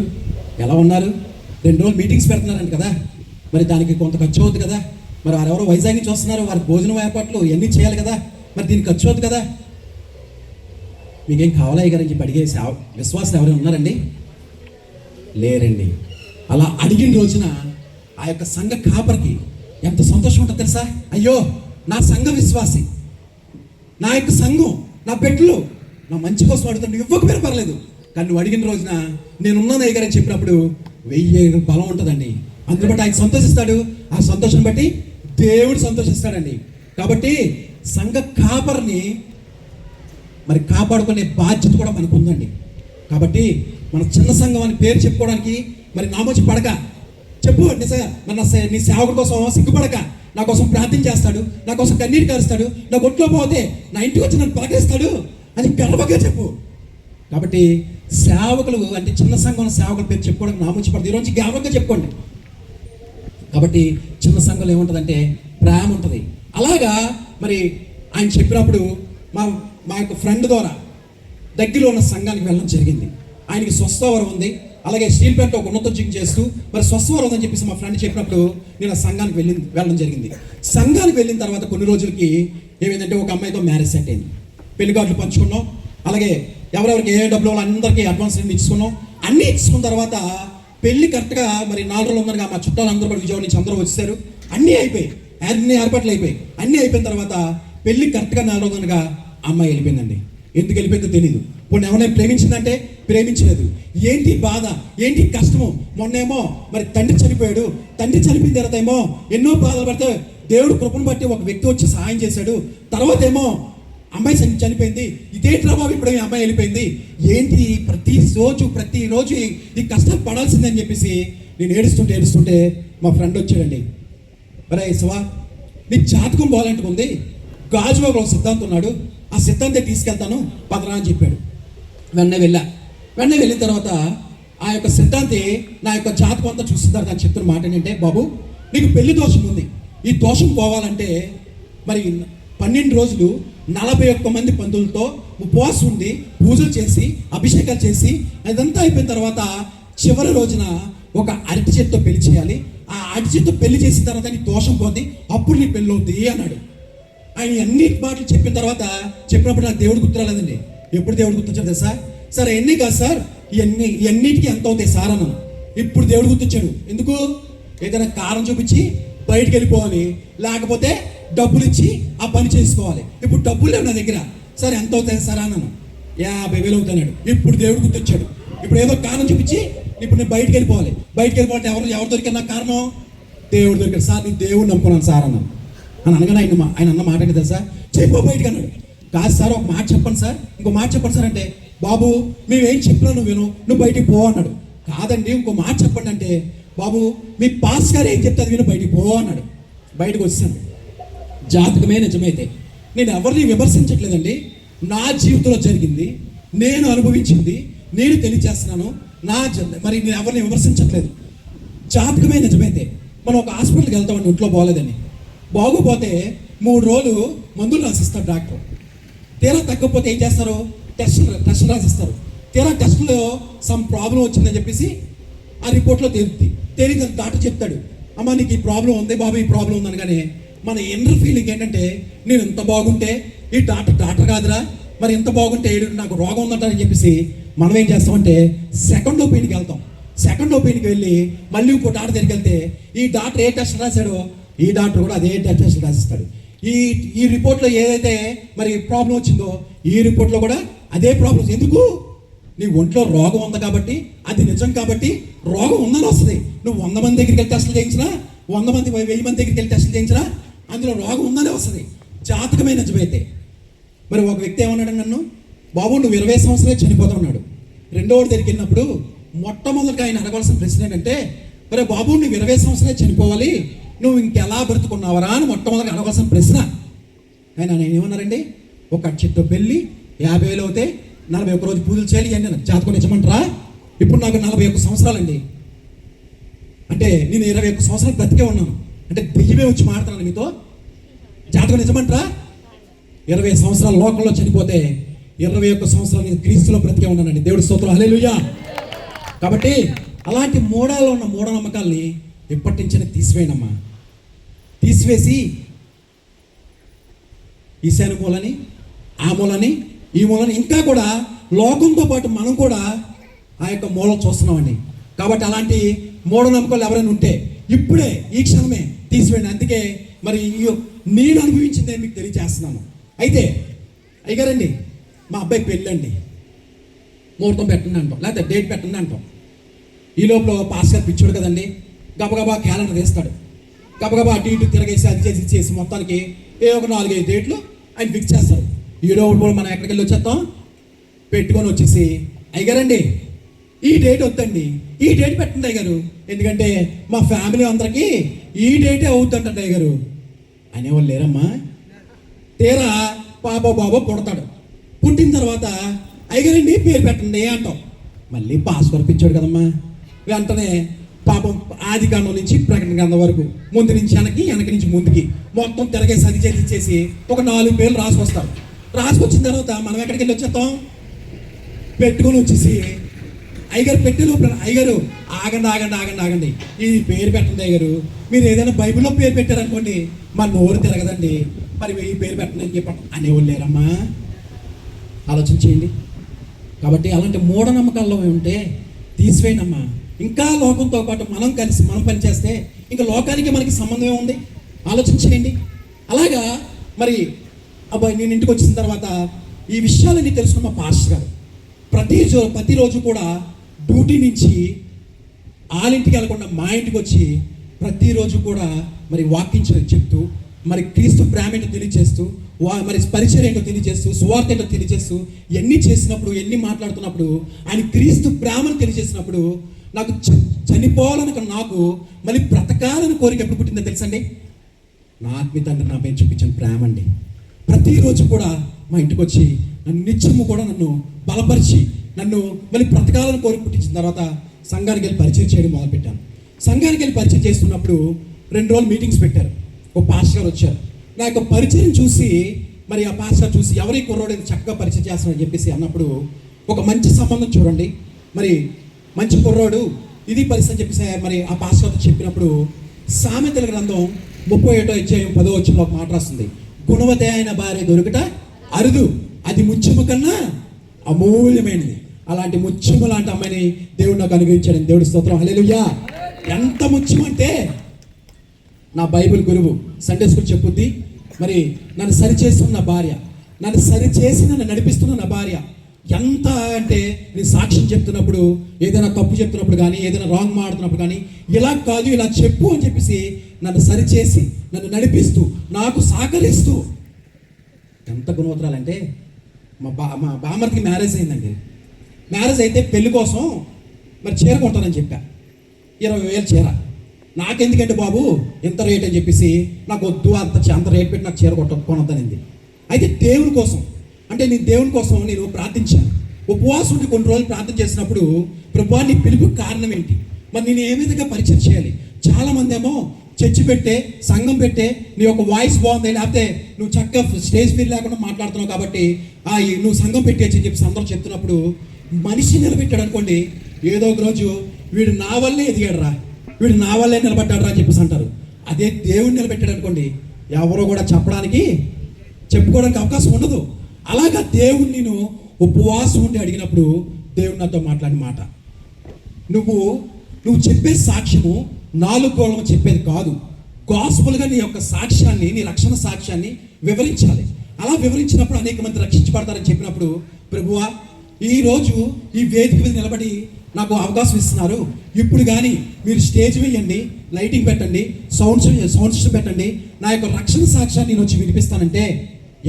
ఎలా ఉన్నారు, 2 రోజులు మీటింగ్స్ పెడుతున్నారంట కదా, మరి దానికి కొంత ఖర్చు అవుతుంది కదా, మరి వారెవరో వైజాగ్ నుంచి వస్తున్నారు, వారి భోజనం ఏర్పాట్లు ఇవన్నీ చేయాలి కదా, మరి దీనికి ఖర్చు అవుతుంది కదా, మీకేం కావాలా అయ్యగారు అని చెప్పి అడిగే విశ్వాసులు ఎవరైనా ఉన్నారండి? లేరండి. అలా అడిగిన రోజున ఆ యొక్క సంఘ కాపరికి ఎంత సంతోషం ఉంటుంది తెలుసా? అయ్యో నా సంఘ విశ్వాసి, నా యొక్క సంఘం, నా బిడ్డలు నా మంచి కోసం అడుగుతాను, నువ్వు ఇవ్వకపోయినా పర్లేదు, కానీ నువ్వు అడిగిన రోజున నేనున్నాను అయ్యగారు అని చెప్పినప్పుడు 1000 బలం ఉంటుందండి. అందులో బట్టి ఆయన సంతోషిస్తాడు. ఆ సంతోషం బట్టి దేవుడు సంతోషిస్తాడండి. కాబట్టి సంఘ కాపరిని మరి కాపాడుకునే బాధ్యత కూడా మనకు ఉందండి. కాబట్టి మన చిన్న సంఘం అని పేరు చెప్పుకోవడానికి మరి నామోచి పడక చెప్పు, నిజంగా నీ సేవకుడి కోసం సిగ్గుపడక నా కోసం ప్రార్థన చేస్తాడు, నా కోసం కన్నీరు కారుస్తాడు, నా ఒంట్లో పోతే నా ఇంటికి వచ్చి నన్ను పలకరిస్తాడు అని గర్వంగా చెప్పు. కాబట్టి సేవకులు అంటే చిన్న సంఘం సేవకుల పేరు చెప్పుకోవడానికి నామోచి పడదు. ఈరోజు గర్వంగా చెప్పుకోండి. కాబట్టి చిన్న సంఘంలో ఏముంటుందంటే ప్రేమ ఉంటుంది. అలాగా మరి ఆయన చెప్పినప్పుడు మా యొక్క ఫ్రెండ్ ద్వారా దగ్గరలో ఉన్న సంఘానికి వెళ్ళడం జరిగింది. ఆయనకి స్వస్థవరం ఉంది, అలాగే స్టీల్ ప్లాంట్ ఒక ఉన్నతోద్యోగం చేస్తూ మరి స్వస్థవరం ఉందని చెప్పేసి మా ఫ్రెండ్ చెప్పినప్పుడు నేను ఆ సంఘానికి వెళ్ళడం జరిగింది. సంఘానికి వెళ్ళిన తర్వాత కొన్ని రోజులకి ఏమైందంటే ఒక అమ్మాయితో మ్యారేజ్ సెట్ అయింది. పెళ్లి కార్డులు పంచుకున్నాం, అలాగే ఎవరెవరికి ఏ డబ్బులు అందరికీ అడ్వాన్స్ ఇచ్చుకున్నాం. అన్నీ ఇచ్చుకున్న తర్వాత పెళ్లి కరెక్ట్గా మరి 4 రోజులు ఉందనగా మా చుట్టాలు అందరూ కూడా విజయవాడ నుంచి అందరూ వచ్చేసారు. అన్నీ అయిపోయి అన్ని ఏర్పాట్లు అయిపోయి అన్నీ అయిపోయిన తర్వాత పెళ్లి కరెక్ట్గా 4 రోజులు ఉందనగా అమ్మాయి వెళ్ళిపోయిందండి. ఎందుకు వెళ్ళిపోయిందో తెలియదు. ఇప్పుడు ఎవరైనా ప్రేమించిందంటే ప్రేమించలేదు. ఏంటి బాధ, ఏంటి కష్టము? మొన్నేమో మరి తండ్రి చనిపోయాడు, తండ్రి చనిపోయిన తర్వాత ఏమో ఎన్నో బాధలు పడితే దేవుడు కృపను బట్టి ఒక వ్యక్తి వచ్చి సహాయం చేశాడు. తర్వాత ఏమో అమ్మాయి చనిపోయింది. ఇదే ప్రభావం ఇప్పుడు అమ్మాయి వెళ్ళిపోయింది. ఏంటి ప్రతిరోజు ఈ కష్టాలు పడాల్సిందని చెప్పేసి నేను ఏడుస్తుంటే మా ఫ్రెండ్ వచ్చాడండి. అరే శివా, నీ జాతకం పోవాలంటే ఉంది, గాజువాబు ఒక సిద్ధాంతం ఉన్నాడు, ఆ సిద్ధాంతం తీసుకెళ్తాను పదరా అని చెప్పాడు. వెంటనే వెళ్ళిన తర్వాత ఆ యొక్క సిద్ధాంతి నా యొక్క జాతకం అంతా చూస్తున్నారు. దాన్ని చెప్తున్న మాట ఏంటంటే, బాబు నీకు పెళ్లి దోషం ఉంది, ఈ దోషం పోవాలంటే మరి 12 రోజులు 41 మంది పంతులతో ఉపవాసం ఉండి పూజలు చేసి అభిషేకాలు చేసి అదంతా అయిపోయిన తర్వాత చివరి రోజున ఒక అరటి చెట్టుతో పెళ్లి చేయాలి. ఆ అరటి చెట్టుతో పెళ్లి చేసిన తర్వాత నీ దోషం పోద్ది, అప్పుడు నీ పెళ్ళి అవుద్ది అన్నాడు. ఆయన అన్ని మాటలు చెప్పిన తర్వాత చెప్పినప్పుడు నాకు దేవుడు గుర్తురాలేదండి. ఎప్పుడు దేవుడు గుర్తొచ్చాడు తెలుసా? సార్ ఎన్ని కాదు సార్, ఇవన్నిటికీ ఎంత అవుతాయి సార్ అన్నాను. ఇప్పుడు దేవుడు గుర్తొచ్చాడు. ఎందుకు? ఏదైనా కారణం చూపించి బయటికి వెళ్ళిపోవాలి, లేకపోతే డబ్బులు ఇచ్చి ఆ పని చేసుకోవాలి. ఇప్పుడు డబ్బులు లేవు నా దగ్గర, సరే ఎంత అవుతాయి సార్ అన్నాను. 50,000 అవుతున్నాడు. ఇప్పుడు దేవుడు గుర్తొచ్చాడు. ఇప్పుడు ఏదో కారణం చూపించి ఇప్పుడు నేను బయటికి వెళ్ళిపోవాలి. బయటికి వెళ్ళిపోతే ఎవరు దొరికారు నాకు కారణం? దేవుడు దొరికాడు. సార్ నేను దేవుడు నమ్ముకున్నాను సార్ అన్నాను. అని అనగానే ఆయన అన్న మాట ఏంటి తెలుసా? చెప్పో బయటికి అన్నాడు. కాదు సార్ ఒక మాట చెప్పండి సార్, ఇంకో మాట చెప్పండి సార్ అంటే, బాబు మేమేం చెప్పినా నువ్వు విను, నువ్వు బయటికి పో అన్నాడు. కాదండి ఇంకో మాట చెప్పండి అంటే, బాబు మీ పాస్ గారు ఏం చెప్తే అది విను, బయటికి పో అన్నాడు. బయటకు వచ్చాను. జాతకమే నిజమైతే నేను ఎవరిని విమర్శించట్లేదండి. నా జీవితంలో జరిగింది, నేను అనుభవించింది, నేను తెలియజేస్తున్నాను. మరి నేను ఎవరిని విమర్శించట్లేదు. జాతకమే నిజమైతే మనం ఒక హాస్పిటల్కి వెళ్తామండి, ఇంట్లో బాగోలేదని. బాగోపోతే 3 రోజులు మందులు రాసిస్తారు డాక్టర్. తీరా తగ్గకపోతే ఏం చేస్తారు? టెస్ట్ రాసిస్తారు. తీరా టెస్ట్లో సమ్ ప్రాబ్లం వచ్చిందని చెప్పేసి ఆ రిపోర్ట్లో తేలిక డాక్టర్ చెప్తాడు, అమ్మ నీకు ఈ ప్రాబ్లం ఉంది బాబు, ఈ ప్రాబ్లం ఉంది అనగానే మన ఇన్నర్ ఫీలింగ్ ఏంటంటే, నేను ఇంత బాగుంటే ఈ డాక్టర్ కాదురా, మరి ఇంత బాగుంటే నాకు రోగం ఉందంటారని చెప్పేసి మనం ఏం చేస్తామంటే సెకండ్ ఒపీనియన్కి వెళ్తాం. సెకండ్ ఒపీనియన్కి వెళ్ళి మళ్ళీ ఇంకో డాక్టర్ దగ్గరికి వెళ్తే ఈ డాక్టర్ ఏ టెస్ట్ రాశాడో ఈ డాక్టర్ కూడా అదే టెస్ట్ రాసిస్తాడు. ఈ రిపోర్ట్లో ఏదైతే మరి ప్రాబ్లం వచ్చిందో ఈ రిపోర్ట్లో కూడా అదే ప్రాబ్లం. ఎందుకు? నీ ఒంట్లో రోగం ఉంది కాబట్టి, అది నిజం కాబట్టి రోగం ఉందని వస్తుంది. నువ్వు 100 మంది దగ్గరికి వెళ్ళి టెస్టులు చేయించినా, 100 మంది 1000 మంది దగ్గరికి వెళ్ళి టెస్టులు చేయించినా అందులో రోగం ఉందని వస్తుంది. జాతకమే నిజమైతే. మరి ఒక వ్యక్తి ఏమన్నాడు నన్ను, బాబు నువ్వు 20 సంవత్సరాలే చనిపోతా ఉన్నాడు. రెండోవాడి దగ్గరికి వెళ్ళినప్పుడు మొట్టమొదటిగా ఆయన అడగవలసిన ప్రశ్న ఏంటంటే, మరి బాబు నువ్వు 20 సంవత్సరాలే చనిపోవాలి, నువ్వు ఇంకెలా బ్రతుకున్నావరా అని మొట్టమొదటిగా అడగవలసిన ప్రశ్న. ఆయన ఏమన్నారండి, ఒక చెట్టు పెళ్ళి 50,000 అవుతే 41 రోజు పూజలు చేయాలి అని జాతకం నిజమంటారా? ఇప్పుడు నాకు 41 సంవత్సరాలండి. అంటే నేను 21 సంవత్సరాలు బ్రతికే ఉన్నాను. అంటే దెయ్యమే వచ్చి మాట్లాడుతున్నాను మీతో. జాతకం నిజమంటారా? 20 సంవత్సరాల లోకంలో చనిపోతే 21 సంవత్సరాలు నేను క్రీస్తులో బ్రతికే ఉన్నానండి. దేవుడి స్తోత్రం, హల్లెలూయా. కాబట్టి అలాంటి మూడాల్లో ఉన్న మూఢనమ్మకాల్ని ఎప్పటి నుంచైనా తీసివేయనమ్మా. తీసివేసి ఈశాన్య మూలని, ఆ మూలని, ఈ మూలని, ఇంకా కూడా లోకంతో పాటు మనం కూడా ఆ యొక్క మూలం చూస్తున్నామండి. కాబట్టి అలాంటి మూఢనమ్మకాలు ఎవరైనా ఉంటే ఇప్పుడే ఈ క్షణమే తీసివేయండి. అందుకే మరి నేను అనుభవించిందే మీకు తెలియజేస్తున్నాను. అయితే అయ్యగారండి మా అబ్బాయి పెళ్ళండి, ముహూర్తం పెట్టండి అంటాం, లేకపోతే డేట్ పెట్టండి అంటాం. ఈ లోపల పాస్ గారు పిచ్చాడు కదండి, గబగబా క్యాలెండర్ తీస్తాడు. గబగబా అటు ఇటు తిరగేసి అది చేసి చేసి మొత్తానికి ఒక 4-5 డేట్లు ఆయన ఫిక్స్ చేస్తారు. ఈ లోపల మనం ఎక్కడికి వెళ్ళి వచ్చేస్తాం, పెట్టుకొని వచ్చేసి అయ్యగారండి ఈ డేట్ వద్దండి, ఈ డేట్ పెట్టండి అయ్యగారు, ఎందుకంటే మా ఫ్యామిలీ అందరికీ ఈ డేటే అవుతుందంటే అయ్యగారు అనేవాళ్ళు లేరమ్మా. తీరా పాప బాబో పుడతాడు. పుట్టిన తర్వాత అయ్యగారండి పేరు పెట్టండి అంటాం. మళ్ళీ పాస్వర్డ్ పిచ్చాడు కదమ్మా. వెంటనే పాపం ఆది కాండం నుంచి ప్రకటన గ్రంథం వరకు ముందు నుంచి వెనక నుంచి ముందుకి మొత్తం తిరగేసి అది చేసి ఒక 4 పేర్లు రాసుకొస్తాం. రాసుకొచ్చిన తర్వాత మనం ఎక్కడికి వెళ్ళి వచ్చేస్తాం, పెట్టుకొని వచ్చేసి అయ్యగారు పెట్టే లోపల అయ్యగారు ఆగండి ఈ పేరు పెట్టండి అయ్యగారు, మీరు ఏదైనా బైబిల్లో పేరు పెట్టారనుకోండి మా నోరు తిరగదండి, మరి ఈ పేరు పెట్టండి అని చెప్పండి అనేవాళ్ళు లేరమ్మా. ఆలోచన చేయండి. కాబట్టి అలాంటి మూఢనమ్మకాల్లో ఉంటే తీసివేయనమ్మా. ఇంకా లోకంతో పాటు మనం కలిసి మనం పనిచేస్తే ఇంకా లోకానికి మనకి సంబంధమే ఉంది. ఆలోచన చేయండి. అలాగా మరి అబ్బాయి నేను ఇంటికి వచ్చిన తర్వాత ఈ విషయాలన్నీ తెలుసుకున్న మా పాస్టర్ గారు ప్రతిరోజు కూడా డ్యూటీ నుంచి వాళ్ళింటికి వెళ్ళకుండా మా ఇంటికి వచ్చి ప్రతిరోజు కూడా మరి వాక్యం చెప్తూ మరి క్రీస్తు ప్రేమ ఏంటో తెలియజేస్తూ మరి పరిచయం ఏంటో తెలియజేస్తూ సువార్త ఏంటో తెలియజేస్తూ ఎన్ని చేసినప్పుడు ఎన్ని మాట్లాడుతున్నప్పుడు ఆయన క్రీస్తు ప్రేమను తెలియజేసినప్పుడు నాకు చనిపోవాలనుకున్న నాకు మళ్ళీ బ్రతకాలని కోరిక ఎప్పుడు పుట్టిందో తెలుసండి? నా ఆత్మీయ తండ్రి నా పైన చూపించిన ప్రేమ అండి. ప్రతిరోజు కూడా మా ఇంటికి వచ్చి నన్ను నిత్యము కూడా నన్ను బలపరిచి నన్ను మళ్ళీ బ్రతకాలని కోరిక పుట్టించిన తర్వాత సంఘానికి వెళ్ళి పరిచయం చేయడం మొదలుపెట్టాను. సంఘానికి వెళ్ళి పరిచయం చేస్తున్నప్పుడు 2 రోజులు మీటింగ్స్ పెట్టారు. ఒక పాస్టర్ గారు వచ్చారు. నా యొక్క పరిచయం చూసి మరి ఆ పాస్టర్ చూసి ఎవరి కుర్రోడు చక్కగా పరిచయం చేస్తానని చెప్పేసి అన్నప్పుడు ఒక మంచి సంబంధం చూడండి, మరి మంచి కుర్రోడు ఇది పరిస్థితి అని చెప్పేసి మరి ఆ పాస్టర్తో చెప్పినప్పుడు సామెతల గ్రంథం 31వ అధ్యాయం 10వ వచనంలో ఒక మాట రాస్తుంది, గుణవతి అయిన భార్య దొరుకుట అరుదు, అది ముత్యము కన్నా అమూల్యమైనది. అలాంటి ముత్యము లాంటి అమ్మాయిని దేవుడు నాకు అనుగ్రహించాడు. దేవుడి స్తోత్రం, హల్లెలూయా. ఎంత ముత్యం అంటే నా బైబిల్ గురువు సండే స్కూల్ చెప్పుద్ది, మరి నన్ను సరిచేస్తున్న భార్య, నన్ను సరిచేసి నన్ను నడిపిస్తున్న నా భార్య, ఎంత అంటే నేను సాక్ష్యం చెప్తున్నప్పుడు, ఏదైనా తప్పు చెప్తున్నప్పుడు కానీ, ఏదైనా రాంగ్ మాడుతున్నప్పుడు కానీ, ఇలా కాదు ఇలా చెప్పు అని చెప్పేసి నన్ను సరిచేసి, నన్ను నడిపిస్తూ, నాకు సహకరిస్తూ, ఎంత గుణవత్తరాలంటే మా బామ్మర్దికి మ్యారేజ్ అయిందండి. మ్యారేజ్ అయితే పెళ్లి కోసం మరి చీర కొంటానని చెప్పా, 20,000 చీర. నాకెందుకంటే బాబు ఎంత రేట్ అని చెప్పేసి, నాకు వద్దు, అంత రేట్ పెట్టి నాకు చీర కొనొద్దనింది. అయితే దేవుని కోసం అంటే నేను దేవుని కోసం నేను ప్రార్థించాను. ఉపవాసం ఉండి కొన్ని రోజులు ప్రార్థన చేసినప్పుడు, ప్రభువా నీ పిలుపుకి కారణం ఏంటి, మరి నేను ఏ విధంగా పరిచయం చేయాలి? చాలామంది ఏమో చర్చి పెట్టే, సంఘం పెట్టే, నీ యొక్క వాయిస్ బాగుంది, లేకపోతే నువ్వు చక్కగా స్టేజ్ ఫీల్ లేకుండా మాట్లాడుతున్నావు కాబట్టి నువ్వు సంఘం పెట్టేసి అని చెప్పి అందరూ చెప్తున్నప్పుడు, మనిషి నిలబెట్టాడు అనుకోండి, ఏదో ఒక రోజు వీడు నా వల్లే ఎదిగాడు, వీడు నా వల్లే నిలబడ్డాడు అని చెప్పేసి అంటారు. అదే దేవుడు నిలబెట్టాడు అనుకోండి, ఎవరో కూడా చెప్పుకోవడానికి అవకాశం ఉండదు. అలాగా దేవుడు నేను ఉపవాసం ఉండి అడిగినప్పుడు దేవుడు నాతో మాట్లాడిన మాట, నువ్వు చెప్పే సాక్ష్యము 4 గోళం చెప్పేది కాదు, గాస్పుల్గా నీ యొక్క సాక్ష్యాన్ని, నీ రక్షణ సాక్ష్యాన్ని వివరించాలి. అలా వివరించినప్పుడు అనేక మంది రక్షించబడతారని చెప్పినప్పుడు, ప్రభువా ఈరోజు ఈ వేదిక మీద నిలబడి నాకు అవకాశం ఇస్తున్నారు, ఇప్పుడు కానీ మీరు స్టేజ్ వేయండి, లైటింగ్ పెట్టండి, సౌండ్ సిస్టమ్ పెట్టండి, నా యొక్క రక్షణ సాక్ష్యాన్ని నేను వచ్చి వినిపిస్తానంటే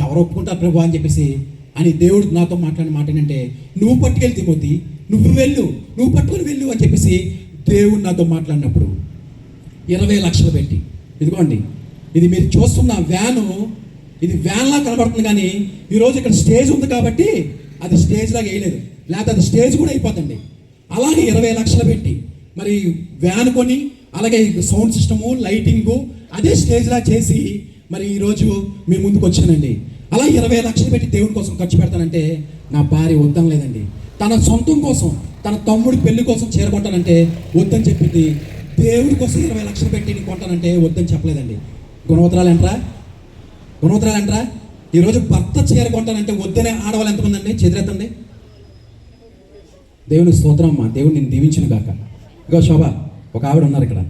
ఎవరు ఒప్పుకుంటారు ప్రభు అని చెప్పేసి అని దేవుడు నాతో మాట్లాడిన మాట ఏంటంటే, నువ్వు పట్టుకెళ్ళి తిమోతి, నువ్వు పట్టుకొని వెళ్ళు అని చెప్పేసి దేవుడు నాతో మాట్లాడినప్పుడు 20 లక్షలు పెట్టి, ఇదిగోండి ఇది మీరు చూస్తున్న వ్యాను, ఇది వ్యాన్లా కనబడుతుంది, కానీ ఈరోజు ఇక్కడ స్టేజ్ ఉంది కాబట్టి అది స్టేజ్ లాగా వేయలేదు, లేకపోతే అది స్టేజ్ కూడా అయిపోతుంది. అలాగే 20 లక్షలు పెట్టి మరి వ్యాన్ కొని, అలాగే సౌండ్ సిస్టము, లైటింగు, అదే స్టేజ్లా చేసి మరి ఈరోజు మీ ముందుకు వచ్చానండి. అలా 20 లక్షలు పెట్టి దేవుని కోసం ఖర్చు పెడతానంటే నా భార్య వద్దని లేదండి. తన సొంతం కోసం, తన తమ్ముడి పెళ్లి కోసం చీర కొంటానంటే వద్దని చెప్పింది. దేవుడి కోసం 20 లక్షలు పెట్టి నీకు కొంటానంటే వద్దని చెప్పలేదండి. గుణవత్తరాలు అంటారా? ఈరోజు భర్త చీర కొంటానంటే వద్దనే ఆడవాళ్ళు ఎంతమంది అండి? చేతులెత్తండి. దేవుని స్తోత్రం అమ్మా, దేవుడు నేను దీవించును గాక. ఇగో శోభ, ఒక ఆవిడ ఉన్నారు ఇక్కడ,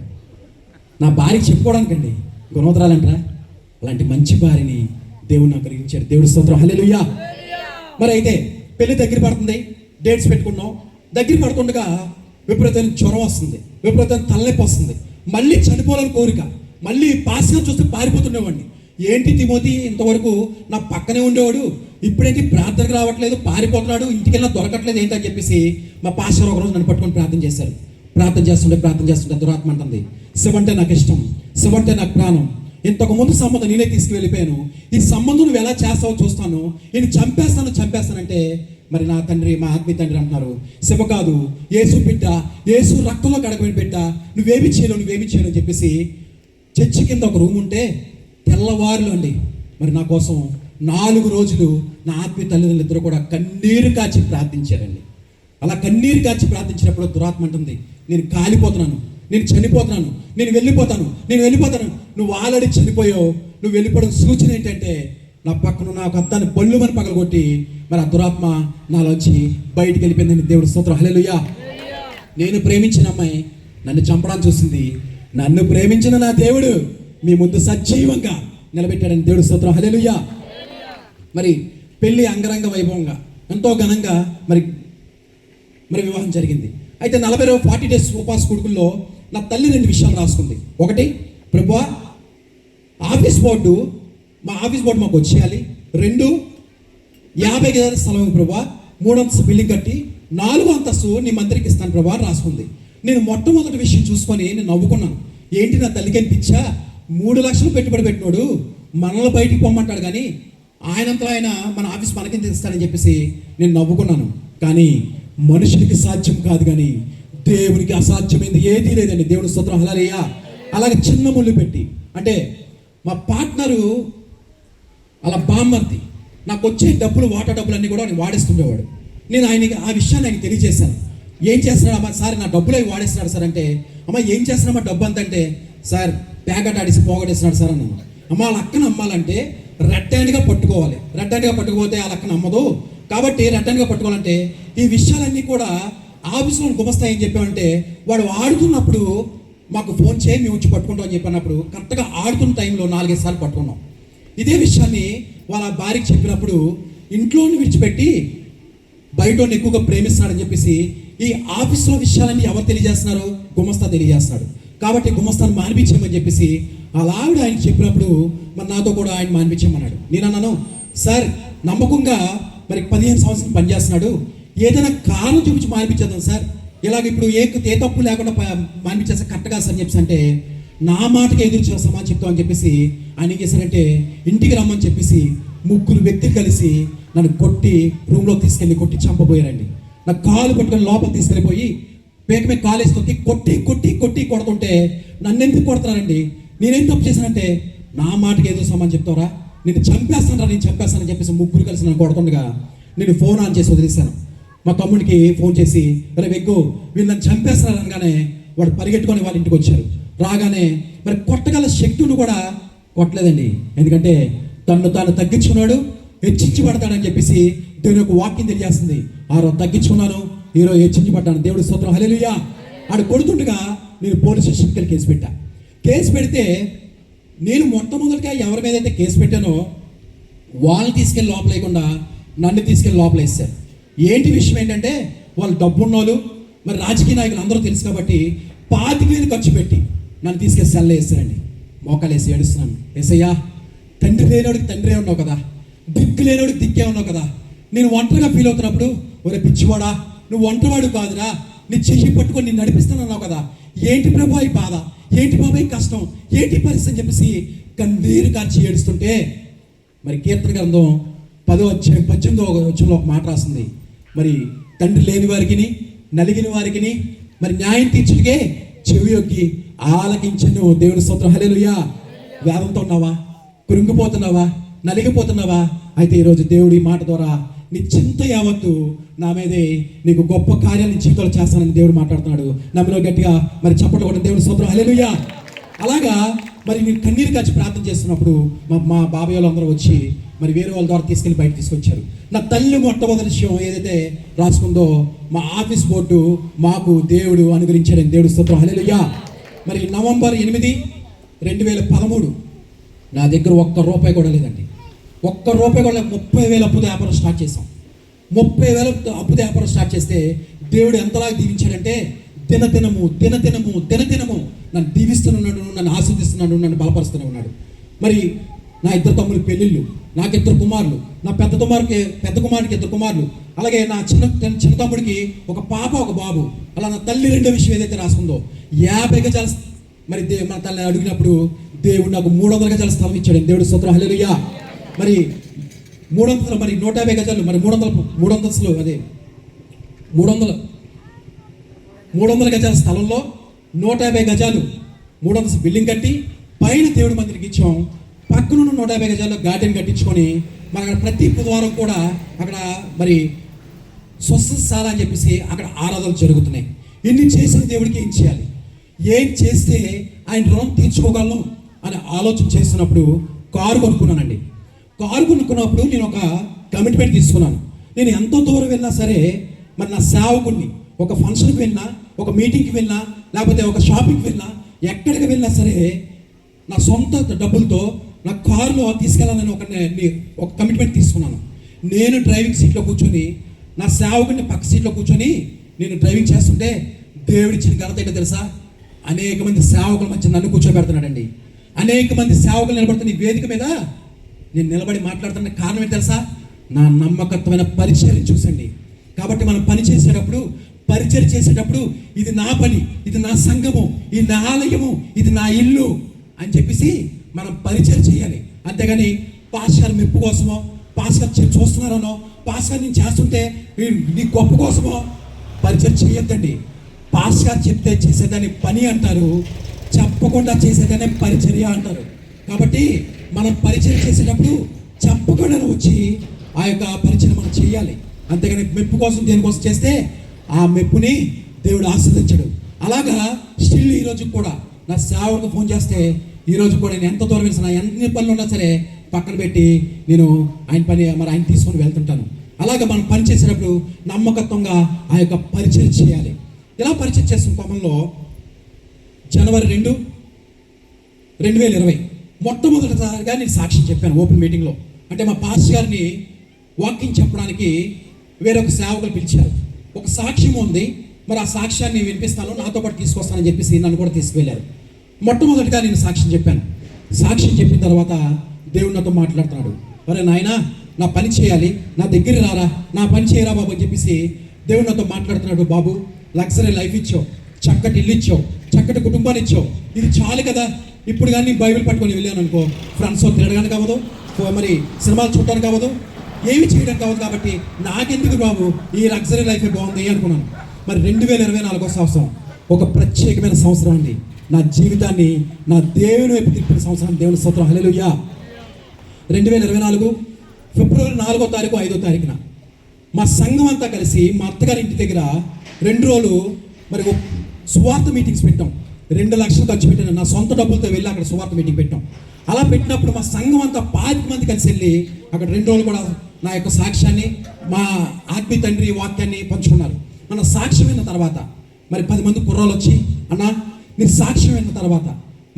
నా భార్యకి చెప్పుకోవడానికండి. గుణవత్తరాలు అంటారా? అలాంటి మంచి భార్యని దేవుడు నాకు కలిగించాడు. దేవుడి స్తోత్రం, హల్లెలూయా. మరి అయితే పెళ్లి దగ్గర పడుతుంది, డేట్స్ పెట్టుకున్నాం. దగ్గర పడుతుండగా విపరీతమైన జ్వరం వస్తుంది, విపరీతమైన తలనొప్పి వస్తుంది, మళ్ళీ చనిపోవాలని కోరిక, మళ్ళీ పాస్గా చూస్తే పారిపోతుండేవాడిని. ఏంటి తిమోతి ఇంతవరకు నా పక్కనే ఉండేవాడు, ఇప్పుడేంటి ప్రార్థనకు రావట్లేదు, పారిపోతున్నాడు, ఇంటికి వెళ్ళినా దొరకట్లేదు ఏంటి అని చెప్పేసి మా పాస్టర్ ఒకరోజు నన్ను పట్టుకొని ప్రార్థన చేశారు. ప్రార్థన చేస్తుంటే దురాత్మ అంటుంది, శివ అంటే నాకు ఇష్టం, శివ అంటే నాకు ప్రాణం, ఇంతకు ముందు సంబంధం నేనే తీసుకువెళ్ళిపోయాను, ఈ సంబంధం నువ్వు ఎలా చేస్తావో చూస్తాను, నేను చంపేస్తానంటే మరి నా తండ్రి, మా ఆత్మీయ తండ్రి అంటున్నారు, శివ కాదు, యేసు బిడ్డ, యేసు రక్తంలో కడగబడిన బిడ్డ, నువ్వేమి చేయను అని చెప్పేసి చర్చి కింద ఒక రూమ్ ఉంటే తెల్లవారులు అండి మరి నా కోసం 4 రోజులు నా ఆత్మీయ తల్లిదండ్రులు ఇద్దరు కూడా కన్నీరు కాచి ప్రార్థించారండి. అలా కన్నీరు కాచి ప్రార్థించినప్పుడు దురాత్మ అంటుంది, నేను కాలిపోతున్నాను, నేను చనిపోతున్నాను, నేను వెళ్ళిపోతాను. నువ్వు ఆల్రెడీ చనిపోయావు, నువ్వు వెళ్ళిపోవడం సూచన ఏంటంటే నా పక్కన నాకు అద్దాన్ని బళ్ళుమని పగలగొట్టి మరి ఆ దురాత్మ నాలోంచి బయటికి వెళ్ళిపోయిందని. దేవుడి స్తోత్రం, హల్లెలూయా. నేను ప్రేమించిన అమ్మాయి నన్ను చంపడానికి చూసింది, నన్ను ప్రేమించిన నా దేవుడు మీ ముందు సజీవంగా నిలబెట్టాడని. దేవుడి స్తోత్రం, హల్లెలూయా. మరి పెళ్లి అంగరంగ వైభవంగా ఎంతో ఘనంగా మరి వివాహం జరిగింది. అయితే 40 డేస్ ఉపవాస కొడుకుల్లో నా తల్లి 2 విషయాలు రాసుకుంది. ఒకటి, ప్రభువా మా ఆఫీస్ బోర్డు మాకు వచ్చేయాలి. 2, 50 గజాల స్థలం ప్రభువా, 3 అంతస్తు బిల్డింగ్ కట్టి 4వ అంతస్తు నీ మందిరికి ఇస్తాను ప్రభువా రాసుకుంది. నేను మొట్టమొదటి విషయం చూసుకొని నేను నవ్వుకున్నాను. ఏంటి నా తల్లికి అనిపించా, 3 లక్షలు పెట్టుబడి పెట్టినోడు మనల్ని బయటికి పొమ్మంటాడు కానీ ఆయనంతా ఆయన మన ఆఫీస్ మనకి ఇస్తానని చెప్పేసి నేను నవ్వుకున్నాను. కానీ మనుషులకి సాధ్యం కాదు కానీ దేవునికి అసాధ్యమైంది ఏదీ లేదండి. దేవుని స్తోత్రం, హల్లెలూయా. అలాగే చిన్న ముళ్ళు పెట్టి, అంటే మా పార్ట్నరు అలా బామ్మర్ది నాకు వచ్చే డబ్బులు, వాటర్ డబ్బులు అన్నీ కూడా ఆయన వాడేస్తుండేవాడు. నేను ఆ విషయాన్ని ఆయనకి తెలియజేశాను. ఏం చేస్తున్నాడు అమ్మా సార్, నా డబ్బులు అవి వాడేస్తున్నాడు సార్ అంటే, అమ్మ ఏం చేస్తున్నామా డబ్బు అంతంటే, సార్ ప్యాకెట్ ఆడిసి పోగొట్టేస్తున్నాడు సార్ అన్నాను. అమ్మ వాళ్ళ అక్కను అమ్మాలంటే రెడ్ హ్యాండ్గా పట్టుకోవాలి, రెడ్ హ్యాండ్గా పట్టుకుపోతే వాళ్ళ అక్కను అమ్మదు, కాబట్టి రెడ్ హ్యాండ్గా పట్టుకోవాలంటే ఈ విషయాలన్నీ కూడా ఆఫీసులో గుమస్తాయని చెప్పామంటే, వాడు ఆడుతున్నప్పుడు మాకు ఫోన్ చేయి, మేము వచ్చి పట్టుకుంటాం అని చెప్పినప్పుడు కరెక్ట్గా ఆడుతున్న టైంలో 4-5 సార్లు పట్టుకున్నాం. ఇదే విషయాన్ని వాళ్ళ భార్యకి చెప్పినప్పుడు ఇంట్లోని విడిచిపెట్టి బయట ఎక్కువగా ప్రేమిస్తున్నాడని చెప్పేసి ఈ ఆఫీసులో విషయాలన్నీ ఎవరు తెలియజేస్తున్నారు? గుమస్తా తెలియజేస్తున్నాడు. కాబట్టి గుమస్తాను మానిపించేయమని చెప్పేసి అలా ఆవిడ ఆయన చెప్పినప్పుడు మరి నాతో కూడా ఆయన మానిపించేయమన్నాడు. నేను అన్నాను, సార్ నమ్మకంగా మరి 15 సంవత్సరాలు పనిచేస్తున్నాడు, ఏదైనా కారణం చూపించి మానిపించేద్దాం సార్, ఇలాగ ఇప్పుడు ఏ తప్పు లేకుండా మానిపించేస్తే కరెక్ట్గా సార్ అని చెప్పేసి అంటే నా మాటకి ఎదురు చేస్తామని చెప్తామని చెప్పేసి ఆయన ఏం చేశారంటే ఇంటికి రమ్మని చెప్పేసి 3 వ్యక్తులు కలిసి నన్ను కొట్టి రూమ్లోకి తీసుకెళ్ళి కొట్టి చంపబోయారండి. నా కాలు పట్టుకొని లోపల తీసుకెళ్ళిపోయి పేక మీద కాలేసి తొక్కి కొట్టి కొట్టి కొట్టి కొడుతుంటే నన్ను ఎందుకు కొడుతున్నారండి? నేనేం తప్పు చేశానంటే నా మాటకి ఏదో సమానం చెప్తారా, నేను చంపేస్తానరా, నేను చంపేస్తానని చెప్పేసి 3 కలిసి నన్ను కొడుతుండగా నేను ఫోన్ ఆన్ చేసి వదిలేశాను. మా తమ్ముడికి ఫోన్ చేసి మరి వెగ్గు వీళ్ళు నన్ను చంపేస్తున్నారు అనగానే వాడు పరిగెట్టుకొని వాళ్ళ ఇంటికి వచ్చారు. రాగానే మరి కొట్టగల శక్తులు కూడా కొట్టలేదండి, ఎందుకంటే తను తాను తగ్గించుకున్నాడు, హెచ్చించబడతాడని చెప్పేసి దేవుని యొక్క వాక్యం తెలియజేస్తుంది. ఆ రోజు తగ్గించుకున్నాను, ఈరోజు హెచ్చించబడ్డాను. దేవుడి స్తోత్రం, హల్లెలూయా. ఆడు కొడుతుండగా నేను పోలీస్ స్టేషన్కి వెళ్ళి కేసు పెట్టా. కేసు పెడితే నేను మొట్టమొదటిగా ఎవరి మీద అయితే కేసు పెట్టానో వాళ్ళని తీసుకెళ్ళి లోపలేయకుండా నన్ను తీసుకెళ్ళి లోపలేస్తారు. ఏంటి విషయం ఏంటంటే వాళ్ళు డబ్బున్నోళ్ళు, మరి రాజకీయ నాయకులు అందరూ తెలుసు కాబట్టి 25,000 ఖర్చు పెట్టి నన్ను తీసుకెళ్ళి సెల్లో వేస్తారండి. మోకాలు వేసి ఏడుస్తున్నాను, ఏసయ్యా తండ్రి లేనోడికి తండ్రే ఉన్నావు కదా, దిక్కు లేనోడికి దిక్కే ఉన్నావు కదా. నేను ఒంటరిగా ఫీల్ అవుతున్నప్పుడు ఒరే పిచ్చివాడా నువ్వు ఒంటరివాడు కాదురా, నీ చెయ్యి పట్టుకొని నేను నడిపిస్తానన్నావు కదా, ఏంటి ప్రభా ఈ బాధ, ఏంటి బాబా ఈ కష్టం, ఏంటి పరిస్థితి అని చెప్పేసి కన్నీరు కార్చి ఏడుస్తుంటే మరి కీర్తన గ్రంథం 18వ ఒక మాట రాస్తుంది. మరి తండ్రి లేని వారికి నలిగిన వారికి మరి న్యాయం తీర్చుడికే చెవి యొక్కి ఆలకించను. దేవుని స్తోత్రం, హల్లెలూయా. వేదంతో ఉన్నావా, కృంగిపోతున్నావా, నలిగిపోతున్నావా? అయితే ఈరోజు దేవుడి మాట ద్వారా నీ చింత యావత్తు నా మీదే నీకు గొప్ప కార్యాలు జీవితంలో చేస్తానని దేవుడు మాట్లాడుతున్నాడు. నమ్మలో గట్టిగా మరి చప్పట్లు కొట్టిన దేవుడి స్తోత్రం, హల్లెలూయా. అలాగా మరి నేను కన్నీరు కాచి ప్రార్థన చేస్తున్నప్పుడు మా బాబాయ్ వాళ్ళు అందరూ వచ్చి మరి వేరే వాళ్ళ ద్వారా తీసుకెళ్ళి బయట తీసుకొచ్చారు. నా తల్లి మొట్టమొదటి విషయం ఏదైతే రాసుకుందో మా ఆఫీస్ బోర్డు మాకు దేవుడు అనుగ్రహించాడని దేవుడి స్తోత్రం, హల్లెలూయా. మరి నవంబర్ 8, 2013 నా దగ్గర ₹1 కూడా లేదండి. ₹1 కూడా 30,000 అప్పుతో వ్యాపారం స్టార్ట్ చేసాం. 30,000 అప్పుతో వ్యాపారం స్టార్ట్ చేస్తే దేవుడు ఎంతలాగా దీవించాడంటే దినదినము నన్ను దీవిస్తున్నాడు, నన్ను ఆశీర్దిస్తున్నాడు, నన్ను బలపరుస్తూనే ఉన్నాడు. మరి నా 2 తమ్ముడి పెళ్ళిళ్ళు, నాకు 2 కుమారులు, నా పెద్ద కుమారుడికి 2 కుమారులు, అలాగే నా చిన్న తమ్ముడికి ఒక పాప ఒక బాబు. అలా నా తల్లి 2వ విషయం ఏదైతే రాసుకుందో 50 గజాల మరి మన తల్లి అడిగినప్పుడు దేవుడు నాకు 300 గజాల స్థలం ఇచ్చాడు. దేవుడి స్తోత్రం, హల్లెలూయా. మరి 300 మరి 150 గజాలు మరి 300 అదే 300 గజాల స్థలంలో 150 గజాలు 300 బిల్డింగ్ కట్టి పైన దేవుడి మందిరికి ఇచ్చాం. పక్కనున్న 150 గజాల్లో గార్డెన్ కట్టించుకొని మరి అక్కడ ప్రతి బుధవారం కూడా అక్కడ మరి స్వస్థశాల అని చెప్పేసి అక్కడ ఆరాధనలు జరుగుతున్నాయి. ఇన్ని చేసిన దేవుడికి ఏం చేయాలి, ఏం చేస్తే ఆయన రుణం తీర్చుకోగలను అని ఆలోచన చేస్తున్నప్పుడు కారు కొనుక్కున్నానండి. కారు కొనుక్కున్నప్పుడు నేను ఒక కమిట్మెంట్ తీసుకున్నాను. నేను ఎంతో దూరం వెళ్ళినా సరే మరి నా సేవకుడిని ఒక ఫంక్షన్కి వెళ్ళినా, ఒక మీటింగ్కి వెళ్ళినా, లేకపోతే ఒక షాపింగ్కి వెళ్ళినా, ఎక్కడికి వెళ్ళినా సరే నా సొంత డబ్బులతో నా కారులో తీసుకెళ్ళాలని ఒక కమిట్మెంట్ తీసుకున్నాను. నేను డ్రైవింగ్ సీట్లో కూర్చొని నా సేవకుడిని పక్క సీట్లో కూర్చొని నేను డ్రైవింగ్ చేస్తుంటే దేవుడిచ్చిన ఘనత ఏంటో తెలుసా? అనేక మంది సేవకుల మధ్య నన్ను కూర్చోబెడుతున్నాడండి. అనేక మంది సేవకులు నిలబడుతున్న ఈ వేదిక మీద నేను నిలబడి మాట్లాడుతున్న కారణం ఏంటి తెలుసా? నా నమ్మకత్వమైన పరిచయం చూసండి. కాబట్టి మనం పని చేసేటప్పుడు, పరిచయం చేసేటప్పుడు ఇది నా పని, ఇది నా సంఘము, ఇది నా ఆలయము, ఇది నా ఇల్లు అని చెప్పేసి మనం పరిచయం చేయాలి. అంతేగాని పాస్టర్ మెప్పు కోసమో, పాస్టర్ చూస్తున్నారనో, పాస్టర్ నేను చేస్తుంటే నీ గొప్ప కోసమో పరిచయం చేయొద్దండి. పాస్టర్ చెప్తే చేసేదాన్ని పని అంటారు, చెప్పకుండా చేసేదాన్ని పరిచర్య అంటారు. కాబట్టి మనం పరిచయం చేసేటప్పుడు చెప్పకుండా వచ్చి ఆ యొక్క పరిచయం మనం చేయాలి. అంతేగాని మెప్పు కోసం దేనికోసం చేస్తే ఆ మెప్పుని దేవుడు ఆశీర్వదించడు. అలాగా స్టిల్ ఈరోజు కూడా నా సేవకు ఫోన్ చేస్తే ఈరోజు కూడా నేను ఎంత దూరం వెళ్తున్నా, ఎన్ని పనులు ఉన్నా సరే పక్కన పెట్టి నేను ఆయన పని మరి ఆయన తీసుకొని వెళ్తుంటాను. అలాగే మనం పని చేసేటప్పుడు నమ్మకత్వంగా ఆ యొక్క పరిచయం చేయాలి. ఇలా పరిచయం చేస్తున్న క్రమంలో జనవరి 2, 2020 మొట్టమొదటిసారిగా నేను సాక్ష్యం చెప్పాను ఓపెన్ మీటింగ్లో. అంటే మా పాస్టర్ గారిని వాకింగ్ చెప్పడానికి వేరొక సేవకులు పిలిచారు. ఒక సాక్ష్యం ఉంది, మరి ఆ సాక్ష్యాన్ని వినిపిస్తాను, నాతో పాటు తీసుకొస్తానని చెప్పేసి నన్ను కూడా తీసుకువెళ్ళారు. మొట్టమొదటిగా నేను సాక్ష్యం చెప్పాను. సాక్ష్యం చెప్పిన తర్వాత దేవుడు నాతో మాట్లాడుతున్నాడు. ఒరే నాయనా, నా పని చేయాలి, నా దగ్గర రారా, నా పని చేయరా బాబు అని చెప్పేసి దేవుడు నాతో మాట్లాడుతున్నాడు. బాబు, లగ్జరీ లైఫ్ ఇచ్చావు, చక్కటి ఇల్లు ఇచ్చావు, చక్కటి కుటుంబాన్ని ఇచ్చావు, ఇది చాలు కదా. ఇప్పుడు కానీ నేను బైబిల్ పట్టుకొని వెళ్ళాను అనుకో, ఫ్రెండ్స్తో తిరగడానికి అవ్వదు, మరి సినిమాలు చూడడానికి అవ్వదు, ఏమి చేయడానికి అవ్వదు. కాబట్టి నాకెందుకు బాబు, ఈ లగ్జరీ లైఫే బాగుంది అనుకున్నాను. మరి 2024 సంవత్సరం ఒక ప్రత్యేకమైన సంవత్సరం అండి. నా జీవితాన్ని నా దేవుని వైపు తిప్పిన సంవత్సరం. దేవుని స్తోత్రం, హల్లెలూయా. 2024 ఫిబ్రవరి 4వ తారీఖు 5వ తారీఖున మా సంఘం అంతా కలిసి మా అత్తగారి ఇంటి దగ్గర 2 రోజులు మరి సువార్త మీటింగ్స్ పెట్టాం. 2 లక్షలు ఖర్చు పెట్టాను. నా సొంత డబ్బులతో వెళ్ళి అక్కడ సువార్త మీటింగ్ పెట్టాం. అలా పెట్టినప్పుడు మా సంఘం అంతా 5 మంది కలిసి వెళ్ళి అక్కడ 2 రోజులు కూడా నా యొక్క సాక్ష్యాన్ని, మా ఆత్మీయ తండ్రి వాక్యాన్ని పంచుకున్నారు. మన సాక్ష్యం అయిన తర్వాత మరి 10 మంది కుర్రాళ్ళు వచ్చి, అన్నా నేను సాక్ష్యం అయిన తర్వాత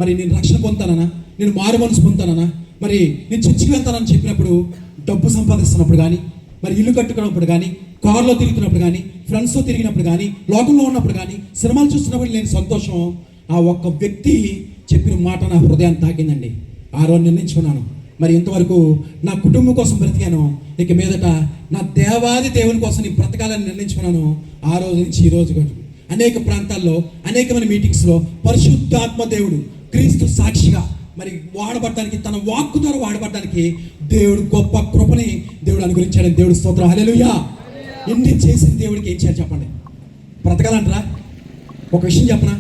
మరి నేను రక్షణ పొందుతానన్నా, నేను మారు మనసు పొందుతానన్నా, మరి నేను చర్చికి వెళ్తానని చెప్పినప్పుడు, డబ్బు సంపాదిస్తున్నప్పుడు కానీ, మరి ఇల్లు కట్టుకున్నప్పుడు కానీ, కారులో తిరుగుతున్నప్పుడు కానీ, ఫ్రెండ్స్తో తిరిగినప్పుడు కానీ, లోకంలో ఉన్నప్పుడు కానీ, సినిమాలు చూస్తున్నప్పుడు లేని సంతోషం ఆ ఒక్క వ్యక్తి చెప్పిన మాట నా హృదయాన్ని తాకిందండి. ఆ రోజు నిర్ణయించుకున్నాను, మరి ఇంతవరకు నా కుటుంబం కోసం బ్రతికాను, ఇక మీదట నా దేవాది దేవుని కోసం నేను బ్రతకాలని నిర్ణయించుకున్నాను. ఆ రోజు నుంచి ఈ రోజు అనేక ప్రాంతాల్లో, అనేకమైన మీటింగ్స్లో పరిశుద్ధాత్మ దేవుడు క్రీస్తు సాక్షిగా మరి వాడబడడానికి, తన వాక్కు ద్వారా వాడబడడానికి దేవుడు గొప్ప కృపని దేవుడు అనుగ్రహించాడని దేవుడు స్తోత్రం, హల్లెలూయా. ఎన్ని చేసిన దేవుడికి ఏం చేయాలి చెప్పండి? బ్రతకాలంటారా? ఒక విషయం చెప్పనా,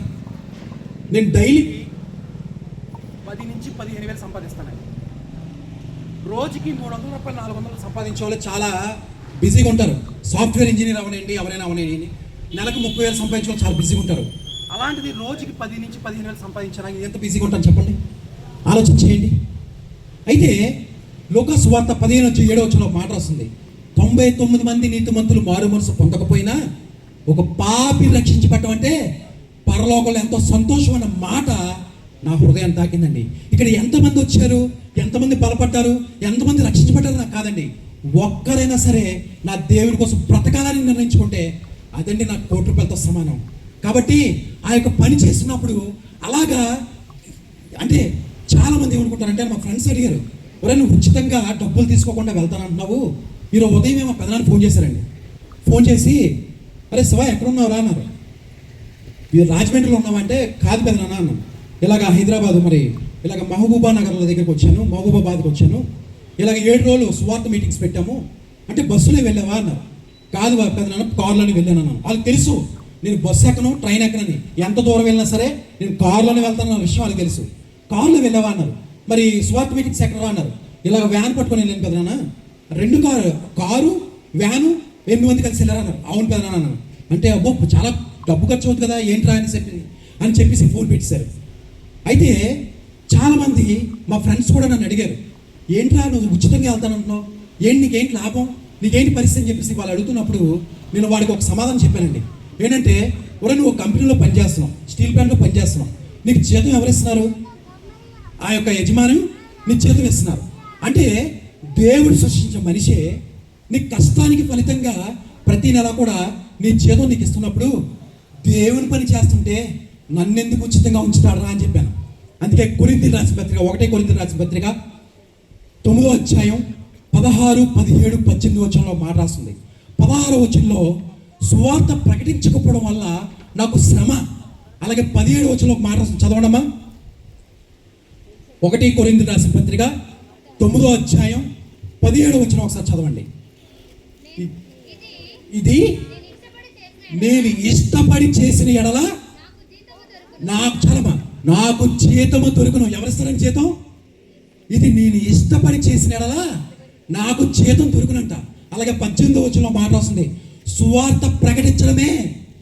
నేను డైలీ 10 నుంచి 15 వేలు సంపాదిస్తానండి. రోజుకి 300 రూపాయలు 400 సంపాదించే వాళ్ళు చాలా బిజీగా ఉంటారు. సాఫ్ట్వేర్ ఇంజనీర్ అవనండి, ఎవరైనా అవనండి, నెలకు 30,000 సంపాదించే వాళ్ళు చాలా బిజీగా ఉంటారు. అలాంటిది రోజుకి 10 నుంచి 15 వేలు సంపాదించడానికి ఎంత బిజీగా ఉంటాను చెప్పండి? ఆలోచన చేయండి. అయితే లూకా సువార్త 15:7 మాట వస్తుంది, 99 మంది నీతిమంతులు మారు మనసు పొందకపోయినా ఒక పాపి రక్షించబడటం అంటే పరలోకంలో ఎంతో సంతోషం అన్న మాట నా హృదయాన్ని తాకిందండి. ఇక్కడ ఎంతమంది వచ్చారు, ఎంతమంది బలపడ్డారు, ఎంతమంది రక్షించబడ్డారు నాకు కాదండి. ఒక్కరైనా సరే నా దేవుని కోసం బ్రతకాలని నిర్ణయించుకుంటే అదండి నాకు ₹1,00,00,000తో సమానం. కాబట్టి ఆ యొక్క పని చేస్తున్నప్పుడు అలాగా, అంటే చాలామంది ఏమనుకుంటారంటే, మా ఫ్రెండ్స్ అడిగారు, ఒరే నువ్వు ఉచితంగా డబ్బులు తీసుకోకుండా వెళ్తానంటున్నావు. మీరు ఉదయం ఏమో పెదనాన్ని ఫోన్ చేశారండి. ఫోన్ చేసి, అరే శివ ఎక్కడున్నావురా అన్నారు. మీరు రాజమండ్రిలో ఉన్నామంటే, కాదు పెదనాన్న అన్నాను. ఇలాగ హైదరాబాద్, మరి ఇలాగ మహబూబా నగర్ దగ్గరికి వచ్చాను, మహబూబాబాద్కి వచ్చాను, ఇలాగ 7 రోజులు సువార్త మీటింగ్స్ పెట్టాము అంటే బస్సులో వెళ్ళావా అన్నారు. కాదు పెదనాన్న, కారులోనే వెళ్ళాను అన్నాను. వాళ్ళకి తెలుసు నేను బస్సు ఎక్కను, ట్రైన్ ఎక్కనని. ఎంత దూరం వెళ్ళినా సరే నేను కారులోనే వెళ్తాను విషయం వాళ్ళకి తెలుసు. కారులో వెళ్ళావా అన్నారు. మరి సువార్త మీటింగ్స్ ఎక్కడరా అన్నారు. ఇలాగ వ్యాన్ పట్టుకొని వెళ్ళాను పెదనాన్న. 2 కారు వ్యాను 8 మంది కలిసి వెళ్ళారా అన్నారు. అవును పెదనాన్న అన్నాను. అంటే అబ్బో చాలా డబ్బు ఖర్చు అవుతుంది కదా, ఏంట్రా అని చెప్పేసి ఫోన్ పెట్టేశారు. అయితే చాలామంది మా ఫ్రెండ్స్ కూడా నన్ను అడిగారు, ఏంట్రా నువ్వు ఉచితంగా వెళ్తానంటున్నావు, నీకేంటి లాభం, నీకేంటి పరిస్థితి అని చెప్పేసి వాళ్ళు అడుగుతున్నప్పుడు నేను వాడికి ఒక సమాధానం చెప్పానండి. ఏంటంటే, ఒరే నువ్వు ఒక కంపెనీలో పనిచేస్తున్నావు, స్టీల్ ప్లాంట్లో పనిచేస్తున్నావు, నీకు జీతం ఎవరిస్తున్నారు? ఆ యొక్క యజమాని నీకు జీతం ఇస్తున్నారు. అంటే దేవుడు సృష్టించిన మనిషే నీ కష్టానికి ఫలితంగా ప్రతి నెల కూడా నీ జీతం నీకు ఇస్తున్నప్పుడు దేవుని పని చేస్తుంటే నన్నెందుకు ఉచితంగా ఉంచుతాడరా అని చెప్పాను. అందుకే కొరింథీయులకు రాసిన పత్రిక 1 కొరింథీయులకు రాసిన పత్రిక 9వ అధ్యాయం 16, 17, 18 మాట రాస్తుంది. 16వ వచనంలో సువార్త ప్రకటించకపోవడం వల్ల నాకు శ్రమ. అలాగే 17వ వచనంలో మాట రాస్తుంది, చదవండమ్మా. 1 కొరింథీయులకు రాసిన పత్రిక 9వ అధ్యాయం 17వ వచనం ఒకసారి చదవండి. ఇది నేను ఇష్టపడి చేసిన ఎడల నాకు జీతము దొరుకును. ఎవరిస్తారని జీతం? ఇది నేను ఇష్టపడి చేసిన ఎడల నాకు జీతం దొరుకునంట. అలాగే 18వ వచనంలో మాట వస్తుంది, సువార్త ప్రకటించడమే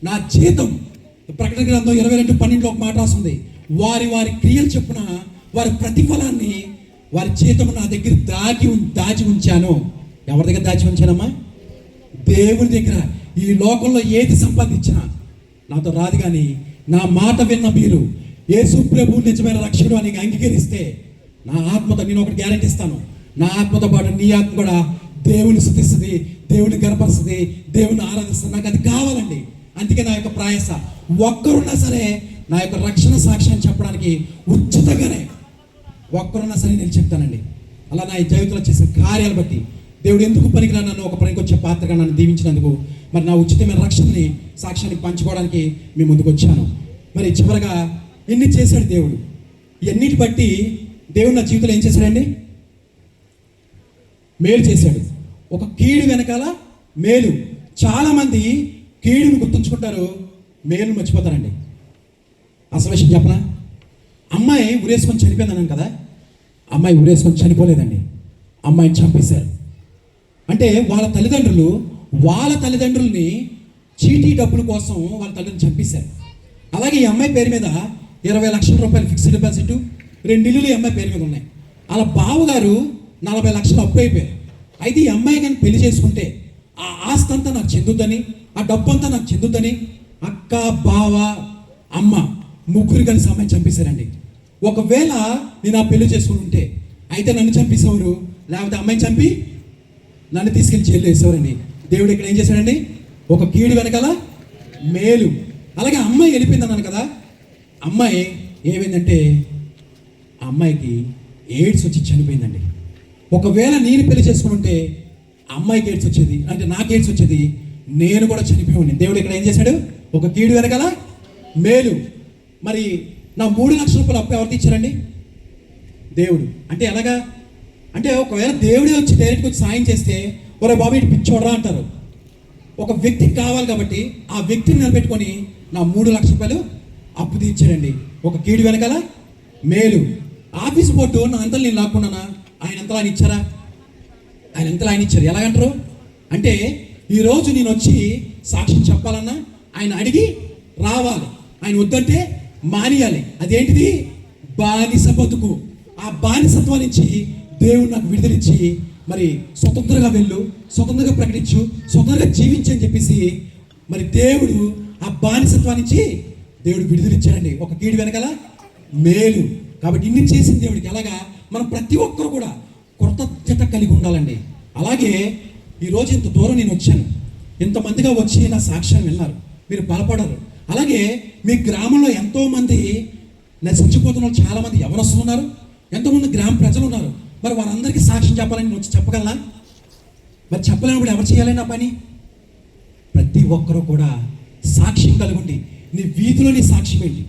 నా జీతం. ప్రకటన గ్రంథం 22:12 ఒక మాట రాస్తుంది, వారి వారి క్రియలు చొప్పున వారి ప్రతిఫలాన్ని, వారి జీతము నా దగ్గర దాచి ఉంచాను. ఎవరి దగ్గర దాచి ఉంచానమ్మా? దేవుని దగ్గర. ఈ లోకంలో ఏది సంపాదించినా నాతో రాదు, కానీ నా మాట విన్న మీరు యేసు ప్రభు నిజమైన రక్షకుడు అని అంగీకరిస్తే నా ఆత్మతో, నేను ఒకటి గ్యారెంటీ ఇస్తాను, నా ఆత్మతో పాటు నీ ఆత్మ కూడా దేవుని స్తుతిస్తుంది, దేవుని గర్పరుస్తుంది, దేవుని ఆరాధిస్తుంది. నాకు అది కావాలండి. అందుకే నా యొక్క ప్రయాస. ఒక్కరున్నా సరే నా యొక్క రక్షణ సాక్ష్యాన్ని చెప్పడానికి ఉచితంగానే ఒక్కరున్నా సరే నేను చెప్తానండి. అలా నా జీవితంలో చేసిన కార్యాలు బట్టి దేవుడు ఎందుకు పనికిరా నన్ను ఒక పనికి వచ్చే పాత్రగా నన్ను దీవించినందుకు మరి నా ఉచితమైన రక్షణని సాక్ష్యాన్ని పంచుకోవడానికి మీ ముందుకు వచ్చాను. మరి చివరగా ఎన్ని చేశాడు దేవుడు. ఇవన్నిటి బట్టి దేవుడు నా జీవితంలో ఏం చేశాడండి? మేలు చేశాడు. ఒక కీడు వెనకాల మేలు. చాలామంది కీడును గుర్తుంచుకుంటారు, మేలును మర్చిపోతారండి. అసలు విషయం చెప్పనా? అమ్మాయి ఉరేసుకొని చనిపోయింది అన్నాను కదా. అమ్మాయి ఉరేసుకొని చనిపోలేదండి, అమ్మాయిని చంపేశారు. అంటే వాళ్ళ తల్లిదండ్రుల్ని చీటీ డబ్బుల కోసం వాళ్ళ తల్లిని చంపేశారు. అలాగే ఈ అమ్మాయి పేరు మీద 20 లక్షల రూపాయలు ఫిక్స్డ్ డిపాజిట్, 2 ఇల్లులు ఈ అమ్మాయి పేరు మీద ఉన్నాయి. వాళ్ళ బావగారు 40 లక్షలు అప్పు అయిపోయారు. అయితే ఈ అమ్మాయి కానీ పెళ్లి చేసుకుంటే ఆ ఆస్తి అంతా నాకు చెందుద్దని, ఆ డబ్బు అంతా నాకు చెందుద్దని అక్క, బావ, అమ్మ ముగ్గురు కలిసి అమ్మాయిని చంపేశారండి. ఒకవేళ నేను ఆ పెళ్లి చేసుకుని ఉంటే అయితే నన్ను చంపేసేవారు, లేకపోతే అమ్మాయిని చంపి నన్ను తీసుకెళ్ళి జైలు వేసేవారండి. దేవుడు ఇక్కడ ఏం చేశాడండి? ఒక కీడు వెనకాల మేలు. అలాగే అమ్మాయి వెళ్ళిపోయింది అన్నాను కదా. అమ్మాయి ఏమైందంటే ఆ అమ్మాయికి ఎయిడ్స్ వచ్చి చనిపోయిందండి. ఒకవేళ నేను పెళ్లి చేసుకుని ఉంటే అమ్మాయికి ఎయిడ్స్ వచ్చేది, అంటే నాకు ఎయిడ్స్ వచ్చేది, నేను కూడా చనిపోయాను. దేవుడు ఇక్కడ ఏం చేశాడు? ఒక కీడు వెనకాల మేలు. మరి నా 3 లక్షల రూపాయలు అప్పు ఎవరు తీర్చారండి? దేవుడు. అంటే ఎలాగా? అంటే ఒకవేళ దేవుడే వచ్చి డైరెక్ట్గా వచ్చి సాయం చేస్తే ఒరే బాబు ఇటు పిచ్చోడరా అంటారు. ఒక వ్యక్తికి కావాలి కాబట్టి ఆ వ్యక్తిని నిలబెట్టుకొని నా 3 లక్షల రూపాయలు అప్పు తీర్చాడండి. ఒక కీడు వెనకాల మేలు. ఆఫీస్ బోర్డు నా అంతలు నేను లాక్కున్నానా? ఆయన అంతలో ఆయన ఇచ్చారా? ఆయన అంతలో ఆయన ఇచ్చారు. ఎలాగంటారు? అంటే ఈరోజు నేను వచ్చి సాక్ష్యం చెప్పాలన్నా ఆయన అడిగి రావాలి, ఆయన వద్దంటే మానేయాలి. అదేంటిది? బానిస బతుకు. ఆ బానిసత్వం నుంచి దేవుడు నాకు విడుదలిచ్చి మరి స్వతంత్రంగా వెళ్ళు, స్వతంత్రంగా ప్రకటించు, స్వతంత్రంగా జీవించు అని చెప్పేసి మరి దేవుడు ఆ బానిసత్వం నుంచి దేవుడు విడుదలిచ్చాడండి. ఒక కీడు వెనకాల మేలు. కాబట్టి ఇన్ని చేసిన దేవుడికి ఎలాగా మనం ప్రతి ఒక్కరు కూడా కృతజ్ఞత కలిగి ఉండాలండి. అలాగే ఈరోజు ఇంత దూరం నేను వచ్చాను, ఇంతమందిగా వచ్చి నా సాక్ష్యాన్ని విన్నారు, మీరు బలపడరు. అలాగే మీ గ్రామంలో ఎంతోమంది నశించిపోతున్న వాళ్ళు చాలామంది యవనస్తులు ఉన్నారు, ఎంతోమంది గ్రామ ప్రజలు ఉన్నారు. మరి వారందరికీ సాక్ష్యం చెప్పాలని నేను వచ్చి చెప్పగలనా? మరి చెప్పలేనప్పుడు ఎవరు చేయాలి నా పని? ప్రతి ఒక్కరూ కూడా సాక్ష్యం కలుగుండి. నీ వీధిలో నీ సాక్ష్యం ఏంటి?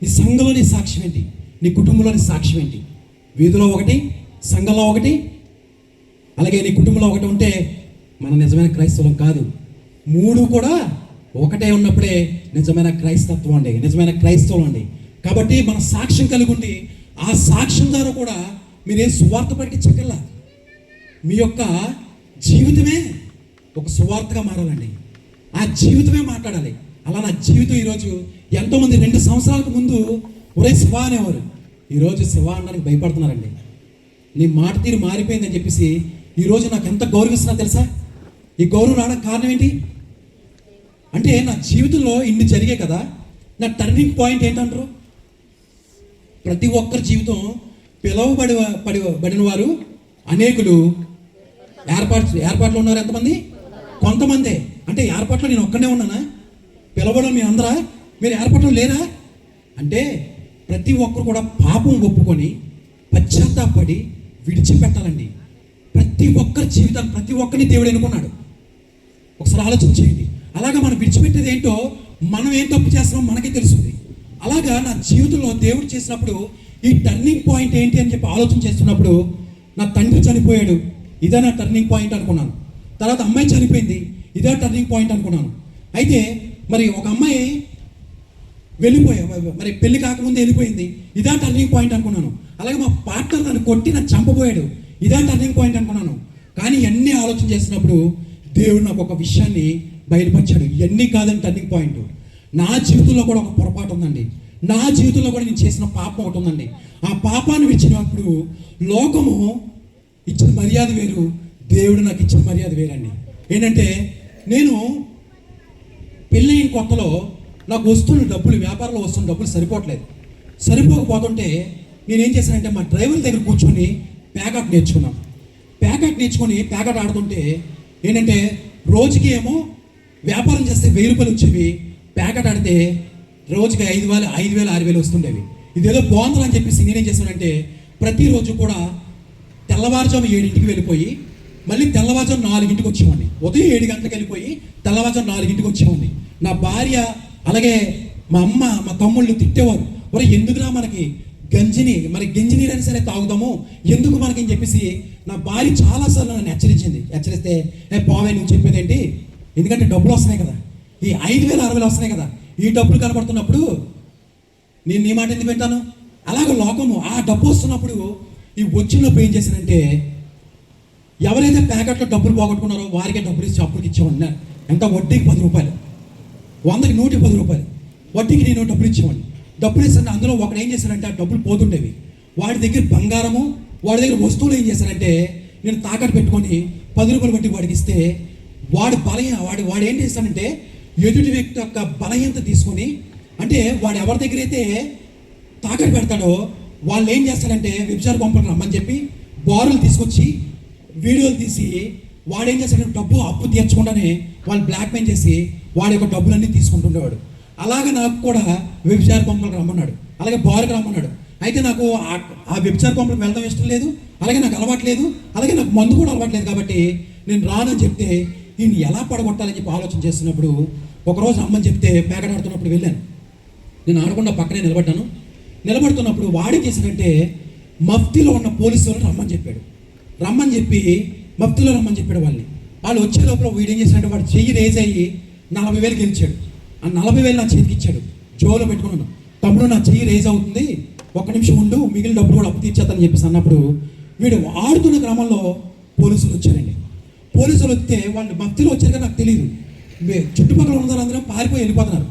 నీ సంఘంలో నీ సాక్ష్యం ఏంటి? నీ కుటుంబంలో నీ సాక్ష్యం ఏంటి? వీధిలో ఒకటి, సంఘంలో ఒకటి, అలాగే నీ కుటుంబంలో ఒకటి ఉంటే మన నిజమైన క్రైస్తవం కాదు. 3 కూడా ఒకటే ఉన్నప్పుడే నిజమైన క్రైస్తత్వం అండి, నిజమైన క్రైస్తవం అండి. కాబట్టి మన సాక్ష్యం కలిగి ఉండి ఆ సాక్ష్యం ద్వారా కూడా మీరే సువార్త ప్రకటించగల మీ యొక్క జీవితమే ఒక సువార్తగా మారాలండి. ఆ జీవితమే మాట్లాడాలి. అలా నా జీవితం ఈరోజు ఎంతోమంది 2 సంవత్సరాలకు ముందు ఒరే శివ అనేవారు, ఈరోజు శివ అనడానికి భయపడుతున్నారండి. నీ మాట తీరు మారిపోయిందని చెప్పేసి ఈరోజు నాకు ఎంత గౌరవిస్తున్నా తెలుసా? ఈ గౌరవం రావడానికి కారణం ఏంటి అంటే నా జీవితంలో ఇన్ని జరిగాయి కదా. నా టర్నింగ్ పాయింట్ ఏంటంటారు? ప్రతి ఒక్కరి జీవితం పిలువబడిన వారు అనేకులు, ఏర్పాట్లు ఉన్నారు ఎంతమంది? కొంతమందే. అంటే ఏర్పాట్లో నేను ఒక్కనే ఉన్నానా? పిలవడం మీ అందరా? మీరు ఏర్పాట్లో లేరా? అంటే ప్రతి ఒక్కరు కూడా పాపం ఒప్పుకొని పశ్చాత్తాపడి విడిచిపెట్టాలండి. ప్రతి ఒక్కరి జీవితాన్ని, ప్రతి ఒక్కరిని దేవుడు ఎన్నుకున్నాడు. ఒకసారి ఆలోచన చేయండి. అలాగా మనం విడిచిపెట్టేది ఏంటో, మనం ఏం తప్పు చేస్తున్నామో మనకే తెలుస్తుంది. అలాగా నా జీవితంలో దేవుడు చేసినప్పుడు ఈ టర్నింగ్ పాయింట్ ఏంటి అని చెప్పి ఆలోచన చేస్తున్నప్పుడు నా తండ్రి చనిపోయాడు, ఇదే నా టర్నింగ్ పాయింట్ అనుకున్నాను. తర్వాత అమ్మాయి చనిపోయింది, ఇదే టర్నింగ్ పాయింట్ అనుకున్నాను. అయితే మరి ఒక అమ్మాయి మరి పెళ్లి కాకముందే వెళ్ళిపోయింది, ఇదే టర్నింగ్ పాయింట్ అనుకున్నాను. అలాగే మా పార్ట్నర్ నన్ను కొట్టి నన్ను చంపబోయాడు, ఇదే టర్నింగ్ పాయింట్ అనుకున్నాను. కానీ ఇవన్నీ ఆలోచన చేసినప్పుడు దేవుడు నాకు ఒక విషయాన్ని బయలుపరిచాడు. ఇవన్నీ కాదని టర్నింగ్ పాయింట్. నా జీవితంలో కూడా ఒక పొరపాటు ఉందండి. నా జీవితంలో కూడా నేను చేసిన పాపం ఒకటి ఉందండి. ఆ పాపాన్ని విడిచినప్పుడు లోకము ఇచ్చిన మర్యాద వేరు, దేవుడు నాకు ఇచ్చిన మర్యాద వేరండి. ఏంటంటే నేను పెళ్ళైన కొత్తలో నాకు వస్తున్న డబ్బులు, వ్యాపారంలో వస్తున్న డబ్బులు సరిపోకపోతుంటే నేనేం చేశానంటే మా డ్రైవర్ దగ్గర కూర్చొని ప్యాకప్ నేర్చుకున్నాను. ప్యాకెట్ నేర్చుకొని ప్యాకెట్ ఆడుతుంటే ఏంటంటే రోజుకి ఏమో వ్యాపారం చేస్తే 1000 రూపాయలు వచ్చేవి, ప్యాకెట్ ఆడితే రోజుకి 5,000 6,000 వస్తుండేవి. ఇదేదో బాగుందని చెప్పేసి నేనేం చేశానంటే ప్రతిరోజు కూడా తెల్లవారుజాము 7ంటికి వెళ్ళిపోయి మళ్ళీ తెల్లవారుజాము 4ంటికి వచ్చేవాడిని. ఉదయం 7 గంటలకు వెళ్ళిపోయి తెల్లవారుజాము 4ంటికి వచ్చేవాడిని. నా భార్య అలాగే మా అమ్మ మా తమ్ముళ్ళు తిట్టేవారు, ఒరే ఎందుకురా మనకి గంజి నీరైనా సరే తాగుదాము, ఎందుకు మనకి అని చెప్పేసి నా భార్య చాలాసార్లు నన్ను హెచ్చరిస్తే పోవే నువ్వు చెప్పేది ఏంటి, ఎందుకంటే డబ్బులు వస్తున్నాయి కదా, ఈ 5,000 6,000 వస్తున్నాయి కదా, ఈ డబ్బులు కనపడుతున్నప్పుడు నేను నీ మాట ఎందుకు పెట్టాను. అలాగే లోకము ఆ డబ్బు వస్తున్నప్పుడు ఈ వచ్చినప్పుడు ఏం చేశానంటే ఎవరైతే ప్యాకెట్లో డబ్బులు పోగొట్టుకున్నారో వారికే డబ్బులు ఇచ్చి అప్పుడుకి ఇచ్చేవాడిని. ఎంత వడ్డీకి 10 రూపాయలు, 100కి 110 రూపాయలు వడ్డీకి నేను డబ్బులు ఇచ్చేవాడిని. డబ్బులు ఇస్తాను. అందులో ఒకడు ఏం చేశానంటే ఆ డబ్బులు పోతుండేవి, వాడి దగ్గర బంగారము వాడి దగ్గర వస్తువులు ఏం చేశానంటే నేను తాకట్టు పెట్టుకొని 10 రూపాయలు వడ్డీ వాడికి ఇస్తే వాడు ఏం చేస్తానంటే ఎదుటి వ్యక్తి యొక్క బలహీనత తీసుకొని, అంటే వాడు ఎవరి దగ్గర అయితే తాకట్టు పెడతాడో వాళ్ళు ఏం చేస్తారంటే వ్యభిచార కొంపలకు రమ్మని చెప్పి బారులు తీసుకొచ్చి వీడియోలు తీసి వాడు ఏం చేస్తాడంటే డబ్బు అప్పు తీర్చకుండానే వాళ్ళు బ్లాక్మెయిల్ చేసి వాడి యొక్క డబ్బులన్నీ తీసుకుంటుండేవాడు. అలాగే నాకు కూడా వ్యభిచార కొంపలకు రమ్మన్నాడు, అలాగే బారుకు రమ్మన్నాడు. అయితే నాకు ఆ వ్యభిచార కొంపలకు వెళ్ళడం ఇష్టం లేదు, అలాగే నాకు అలవాట్లేదు, అలాగే నాకు మందు కూడా అలవాట్లేదు. కాబట్టి నేను రానని చెప్తే ఈయన ఎలా పడగొట్టాలని చెప్పి ఆలోచన చేస్తున్నప్పుడు ఒకరోజు అమ్మని చెప్తే ప్యాకెట్ ఆడుతున్నప్పుడు వెళ్ళాను. నేను ఆడకుండా పక్కనే నిలబడుతున్నప్పుడు వాడే చేసినట్టే మఫ్తీలో ఉన్న పోలీసు వాళ్ళు రమ్మని చెప్పి మఫ్తీలో రమ్మని చెప్పాడు. వాళ్ళు వచ్చే లోపల వీడు ఏం చేసినట్టే వాడు చెయ్యి రేజ్ అయ్యి 40,000 గెలిచాడు. ఆ 40,000 నా చేతికి ఇచ్చాడు, జోలో పెట్టుకున్నాను. తమ్ముడు నా చెయ్యి రేజ్ అవుతుంది, 1 నిమిషం ఉండు, మిగిలిన డబ్బులు కూడా అప్పు తీర్చేద్దని చెప్పేసి అన్నప్పుడు వీడు ఆడుతున్న క్రమంలో పోలీసులు వచ్చారండి. పోలీసులు వస్తే వాళ్ళు మఫ్తీలో వచ్చారు కదా నాకు తెలియదు. చుట్టుపక్కల ఉన్న అందరూ పారిపోయి వెళ్ళిపోతున్నారు.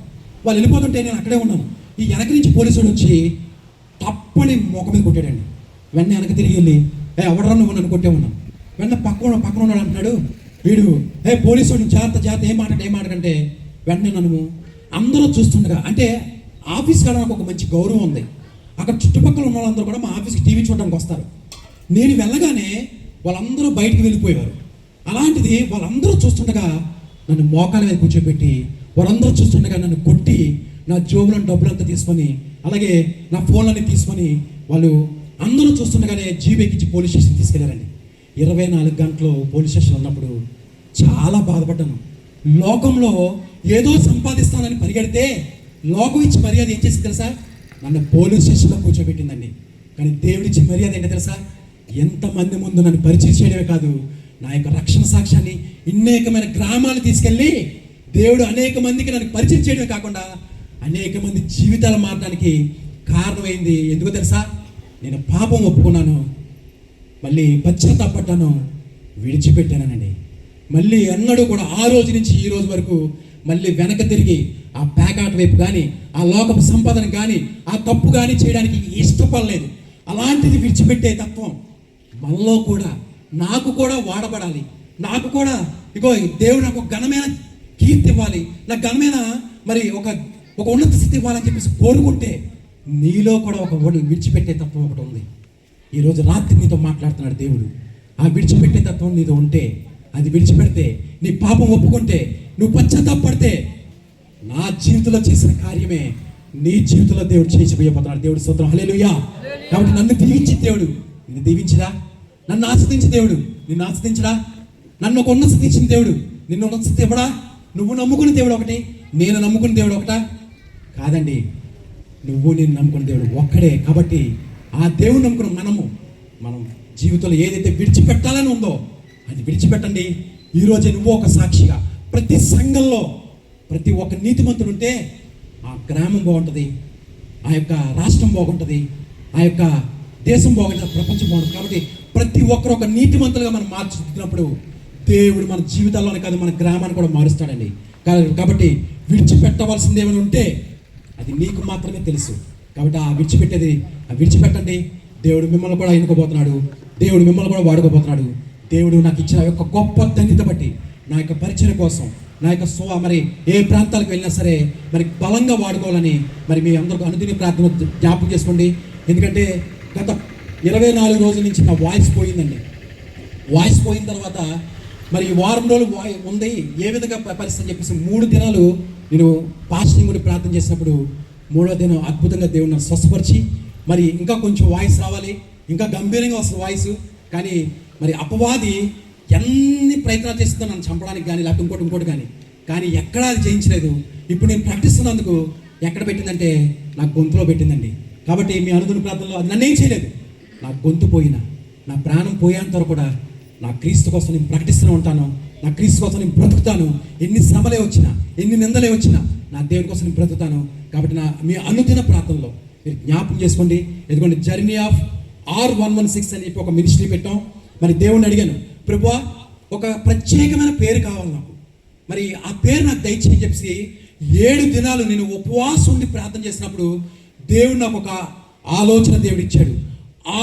వాళ్ళు వెళ్ళిపోతుంటే నేను అక్కడే ఉన్నాను. ఈ వెనక నుంచి పోలీసుడు వచ్చి తప్పని మొక్క మీద కొట్టాడండి. వెంటనే వెనక తిరిగి వెళ్ళి ఎవడరా నువ్వు నన్ను కొట్టే ఉన్నాను. వెంటనే పక్కన ఉన్నాడు అంటున్నాడు వీడు, పోలీసుడు జాగ్రత్త ఏం మాటకంటే వెంటనే నన్ను అందరూ చూస్తుండగా, అంటే ఆఫీస్ కాడ నాకు ఒక మంచి గౌరవం ఉంది. అక్కడ చుట్టుపక్కల ఉన్న వాళ్ళందరూ కూడా మా ఆఫీస్కి టీవీ చూడడానికి వస్తారు. నేను వెళ్ళగానే వాళ్ళందరూ బయటికి వెళ్ళిపోయేవారు. అలాంటిది వాళ్ళందరూ చూస్తుండగా నన్ను మోకాల మీద కూర్చోబెట్టి వాళ్ళందరూ చూస్తుండగా నన్ను కొట్టి నా జోబులను డబ్బులంతా తీసుకొని అలాగే నా ఫోన్లన్నీ తీసుకొని వాళ్ళు అందరూ చూస్తుండగానే జీబెక్కించి పోలీస్ స్టేషన్ తీసుకెళ్లారండి. 24 గంటలు పోలీస్ స్టేషన్ ఉన్నప్పుడు చాలా బాధపడ్డాను. లోకంలో ఏదో సంపాదిస్తానని పరిగెడితే లోకం ఇచ్చి మర్యాద ఏం చేసి తెలుసా, నన్ను పోలీస్ స్టేషన్లో కూర్చోబెట్టిందండి. కానీ దేవుడిచ్చి మర్యాద ఏంటో తెలుసా, ఎంతమంది ముందు నన్ను పరిచయం చేయడమే కాదు, నా యొక్క రక్షణ సాక్ష్యాన్ని అనేకమైన గ్రామాలు తీసుకెళ్ళి దేవుడు అనేక మందికి నన్ను పరిచయం చేయడమే కాకుండా అనేక మంది జీవితాలు మారడానికి కారణమైంది. ఎందుకో తెలుసా, నేను పాపం ఒప్పుకున్నాను, మళ్ళీ పశ్చాత్తాపడ్డాను, విడిచిపెట్టానండి. మళ్ళీ అన్నడూ కూడా ఆ రోజు నుంచి ఈ రోజు వరకు మళ్ళీ వెనక తిరిగి ఆ ప్యాకెట్ వైపు కానీ ఆ లోకపు సంపాదన కానీ ఆ తప్పు కానీ చేయడానికి ఇష్టపడలేదు. అలాంటిది విడిచిపెట్టే తత్వం మనలో కూడా నాకు కూడా వాడబడాలి. నాకు కూడా దేవుడు నాకు ఒక ఘనమైన కీర్తి ఇవ్వాలి, నాకు ఘనమైన మరి ఒక ఉన్నత స్థితి ఇవ్వాలని చెప్పేసి కోరుకుంటే నీలో కూడా ఒక విడిచిపెట్టే తత్వం ఒకటి ఉంది. ఈరోజు రాత్రి నీతో మాట్లాడుతున్నాడు దేవుడు. ఆ విడిచిపెట్టే తత్వం నీతో ఉంటే, అది విడిచిపెడితే, నీ పాపం ఒప్పుకుంటే, నువ్వు పశ్చాత్తాపడితే నా జీవితంలో చేసిన కార్యమే నీ జీవితంలో దేవుడు చేసిపోయబోతున్నాడు. దేవుడు స్తోత్రం, హల్లెలూయా. కాబట్టి నన్ను దీవించి దేవుడు నిన్ను దీవించడా, నన్ను ఆస్వాదించి దేవుడు నిన్ను ఆస్వాదించడా, నన్ను ఒక ఉన్నత స్థితి ఇచ్చిన దేవుడు నిన్ను ఉన్నత స్థితి ఇవ్వడా. నువ్వు నమ్ముకున్న దేవుడు ఒకటి, నేను నమ్ముకున్న దేవుడు ఒకటా? కాదండి, నేను నమ్ముకున్న దేవుడు ఒక్కడే. కాబట్టి ఆ దేవుడు నమ్ముకున్న మనం జీవితంలో ఏదైతే విడిచిపెట్టాలని ఉందో అది విడిచిపెట్టండి. ఈరోజే నువ్వు ఒక సాక్షిగా ప్రతి సంఘంలో ప్రతి ఒక్క నీతిమంతుడు ఉంటే ఆ గ్రామం బాగుంటుంది, ఆ యొక్క రాష్ట్రం బాగుంటుంది, ఆ యొక్క దేశం బాగుంటుంది, ప్రపంచం బాగుంటుంది. కాబట్టి ప్రతి ఒక్కరు ఒక నీతిమంతులుగా మనం మార్చుతున్నప్పుడు దేవుడు మన జీవితాల్లోనే కాదు మన గ్రామాన్ని కూడా మారుస్తాడండి. కాబట్టి విడిచిపెట్టవలసింది ఏమైనా ఉంటే అది నీకు మాత్రమే తెలుసు. కాబట్టి ఆ విడిచిపెట్టండి. దేవుడు మిమ్మల్ని కూడా ఎన్నుకోబోతున్నాడు, దేవుడు మిమ్మల్ని కూడా వాడుకోబోతున్నాడు. దేవుడు నాకు ఇచ్చిన యొక్క గొప్ప ధన్యత బట్టి నా యొక్క పరిచయం కోసం నా యొక్క మరి ఏ ప్రాంతాలకు వెళ్ళినా సరే మరి బలంగా వాడుకోవాలని మరి మీ అందరికీ అనుదిన ప్రార్థన జ్ఞాపకం చేసుకోండి. ఎందుకంటే గత 24 రోజుల నుంచి నా వాయిస్ పోయిందండి. వాయిస్ పోయిన తర్వాత మరి ఈ వారం రోజులు ఉంది ఏ విధంగా పరిస్థితి అని చెప్పేసి 3 దినాలు నేను పాస్టింగ్ గురించి ప్రార్థన చేసినప్పుడు 3వ దినం అద్భుతంగా దేవుడు నన్ను స్వస్థపరిచి మరి ఇంకా కొంచెం వాయిస్ రావాలి, ఇంకా గంభీరంగా వస్తుంది వాయిస్. కానీ మరి అపవాది ఎన్ని ప్రయత్నాలు చేస్తుందో నన్ను చంపడానికి కానీ లేకపోతే ఇంకోటి కానీ ఎక్కడా అది జయించలేదు. ఇప్పుడు నేను ప్రకటిస్తున్నందుకు ఎక్కడ పెట్టిందంటే నా గొంతులో పెట్టిందండి. కాబట్టి మీ అనుదిన ప్రార్థనలో అది నన్ను ఏం చేయలేదు. నా గొంతు పోయినా, నా ప్రాణం పోయేంత వరకు కూడా నా క్రీస్తు కోసం నేను ప్రకటిస్తూనే ఉంటాను. నా క్రీస్తు కోసం నేను బ్రతుకుతాను. ఎన్ని శ్రమలే వచ్చినా, ఎన్ని నిందలే వచ్చినా నా దేవుని కోసం నేను బ్రతుకుతాను. కాబట్టి మీ అనుదిన ప్రార్థనలో మీరు జ్ఞాపకం చేసుకోండి. ఎందుకంటే జర్నీ ఆఫ్ R116 అని చెప్పి ఒక మినిస్ట్రీ పెట్టాం. మరి దేవుణ్ణి అడిగాను, ప్రభువా ఒక ప్రత్యేకమైన పేరు కావాలి నాకు, మరి ఆ పేరు నాకు దయచేయని చెప్పి 7 దినాలు నేను ఉపవాసం ఉండి ప్రార్థన చేసినప్పుడు దేవుడు నాకు ఒక ఆలోచన దేవుడు ఇచ్చాడు.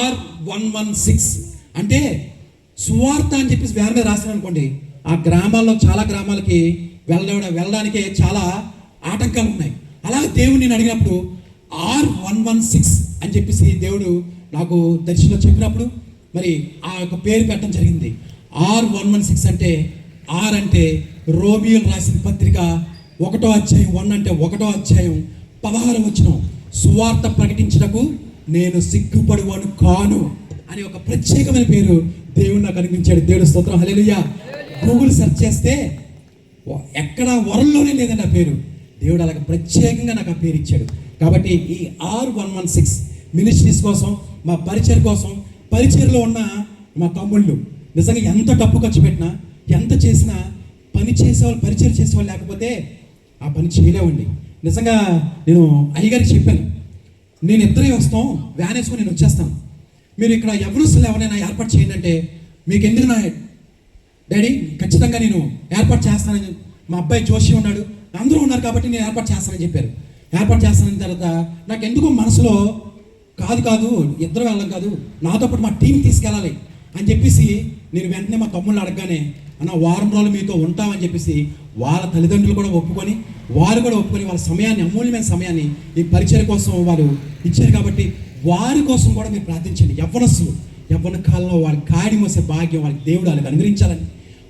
R116 అంటే సువార్త అని చెప్పేసి వేరే మీద రాశాను అనుకోండి, ఆ గ్రామాల్లో చాలా గ్రామాలకి వెళ్ళడానికి చాలా ఆటంకాలు ఉన్నాయి. అలాగే దేవుడు నేను అడిగినప్పుడు R116 అని చెప్పేసి దేవుడు నాకు దర్శనంలో చెప్పినప్పుడు మరి ఆ యొక్క పేరు పెట్టడం జరిగింది. R116 అంటే R అంటే రోమియోలు రాసిన పత్రిక 1వ అధ్యాయం 1 అంటే 1వ అధ్యాయం 16వ వచనం, సువార్త ప్రకటించటకు నేను సిగ్గుపడువాను కాను అని ఒక ప్రత్యేకమైన పేరు దేవుడు నాకు అనిపించాడు. దేవుడు స్తోత్రం, హల్లెలూయా. గూగుల్ సెర్చ్ చేస్తే ఎక్కడ వరల్డ్లోనే లేదండి ఆ పేరు. దేవుడు అలాగ ప్రత్యేకంగా నాకు ఆ పేరు ఇచ్చాడు. కాబట్టి ఈ R116 మినిస్ట్రీస్ కోసం, మా పరిచయం కోసం, పరిచయలో ఉన్న మా తమ్ముళ్ళు నిజంగా ఎంత డబ్బు ఖర్చు పెట్టినా, ఎంత చేసినా పని చేసేవాళ్ళు, పరిచయం చేసేవాళ్ళు లేకపోతే ఆ పని చేయలేవండి. నిజంగా నేను అయ్యగారికి చెప్పాను, నేను ఇద్దరే వస్తాం, వ్యాన్ వేసుకొని నేను వచ్చేస్తాను, మీరు ఇక్కడ ఎవరు ఎవరైనా ఏర్పాటు చేయండి అంటే, మీకు ఎందుకు నా డాడీ ఖచ్చితంగా నేను ఏర్పాటు చేస్తానని, మా అబ్బాయి జోషి ఉన్నాడు, అందరూ ఉన్నారు కాబట్టి నేను ఏర్పాటు చేస్తానని చెప్పారు. ఏర్పాటు చేస్తానని తర్వాత నాకు ఎందుకో మనసులో కాదు ఇద్దరు వెళ్ళడం కాదు, నాతో పాటు మా టీం తీసుకెళ్ళాలి అని చెప్పేసి నేను వెంటనే మా తమ్ముళ్ళు అడగగానే, అన్న వారం రోజులు మీతో ఉంటామని చెప్పేసి వాళ్ళ తల్లిదండ్రులు కూడా ఒప్పుకొని, వారు కూడా ఒప్పుకొని వాళ్ళ సమయాన్ని, అమూల్యమైన సమయాన్ని ఈ పరిచయం కోసం వారు ఇచ్చారు. కాబట్టి వారి కోసం కూడా మీరు ప్రార్థించండి. యవ్వన కాలంలో వాళ్ళ కాడి మోసే భాగ్యం వాళ్ళకి దేవుడు వాళ్ళకి అనుగ్రహించాలని,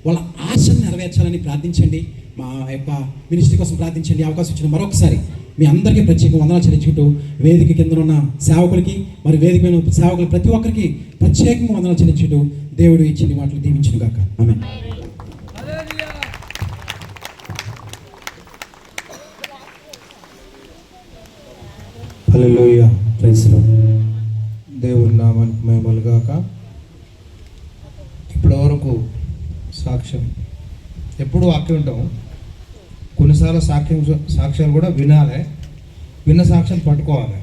వాళ్ళ ఆశను నెరవేర్చాలని ప్రార్థించండి. మా యొక్క మినిస్ట్రీ కోసం ప్రార్థించండి. అవకాశం ఇచ్చిన మరొకసారి మీ అందరికీ ప్రత్యేక వందనాలు చెల్లించుకుంటూ, వేదిక కింద ఉన్న సేవకులకి, మరి వేదిక మీద సేవకులు ప్రతి ఒక్కరికి ప్రత్యేకంగా వందనాలు చెల్లించుకుంటూ దేవుడు ఇచ్చిన మాటలు దీవించును గాక. ఆమేన్. హల్లెలూయా, ప్రైజ్ ది లార్డ్. దేవుని నామానికి మహిమలు గాక. ఇప్పటివరకు సాక్ష్యం ఎప్పుడు వాక్యం ఉంటాము, కొన్నిసార్లు సాక్ష్యాలు కూడా వినాలి, విన్న సాక్ష్యం పట్టుకోవాలి.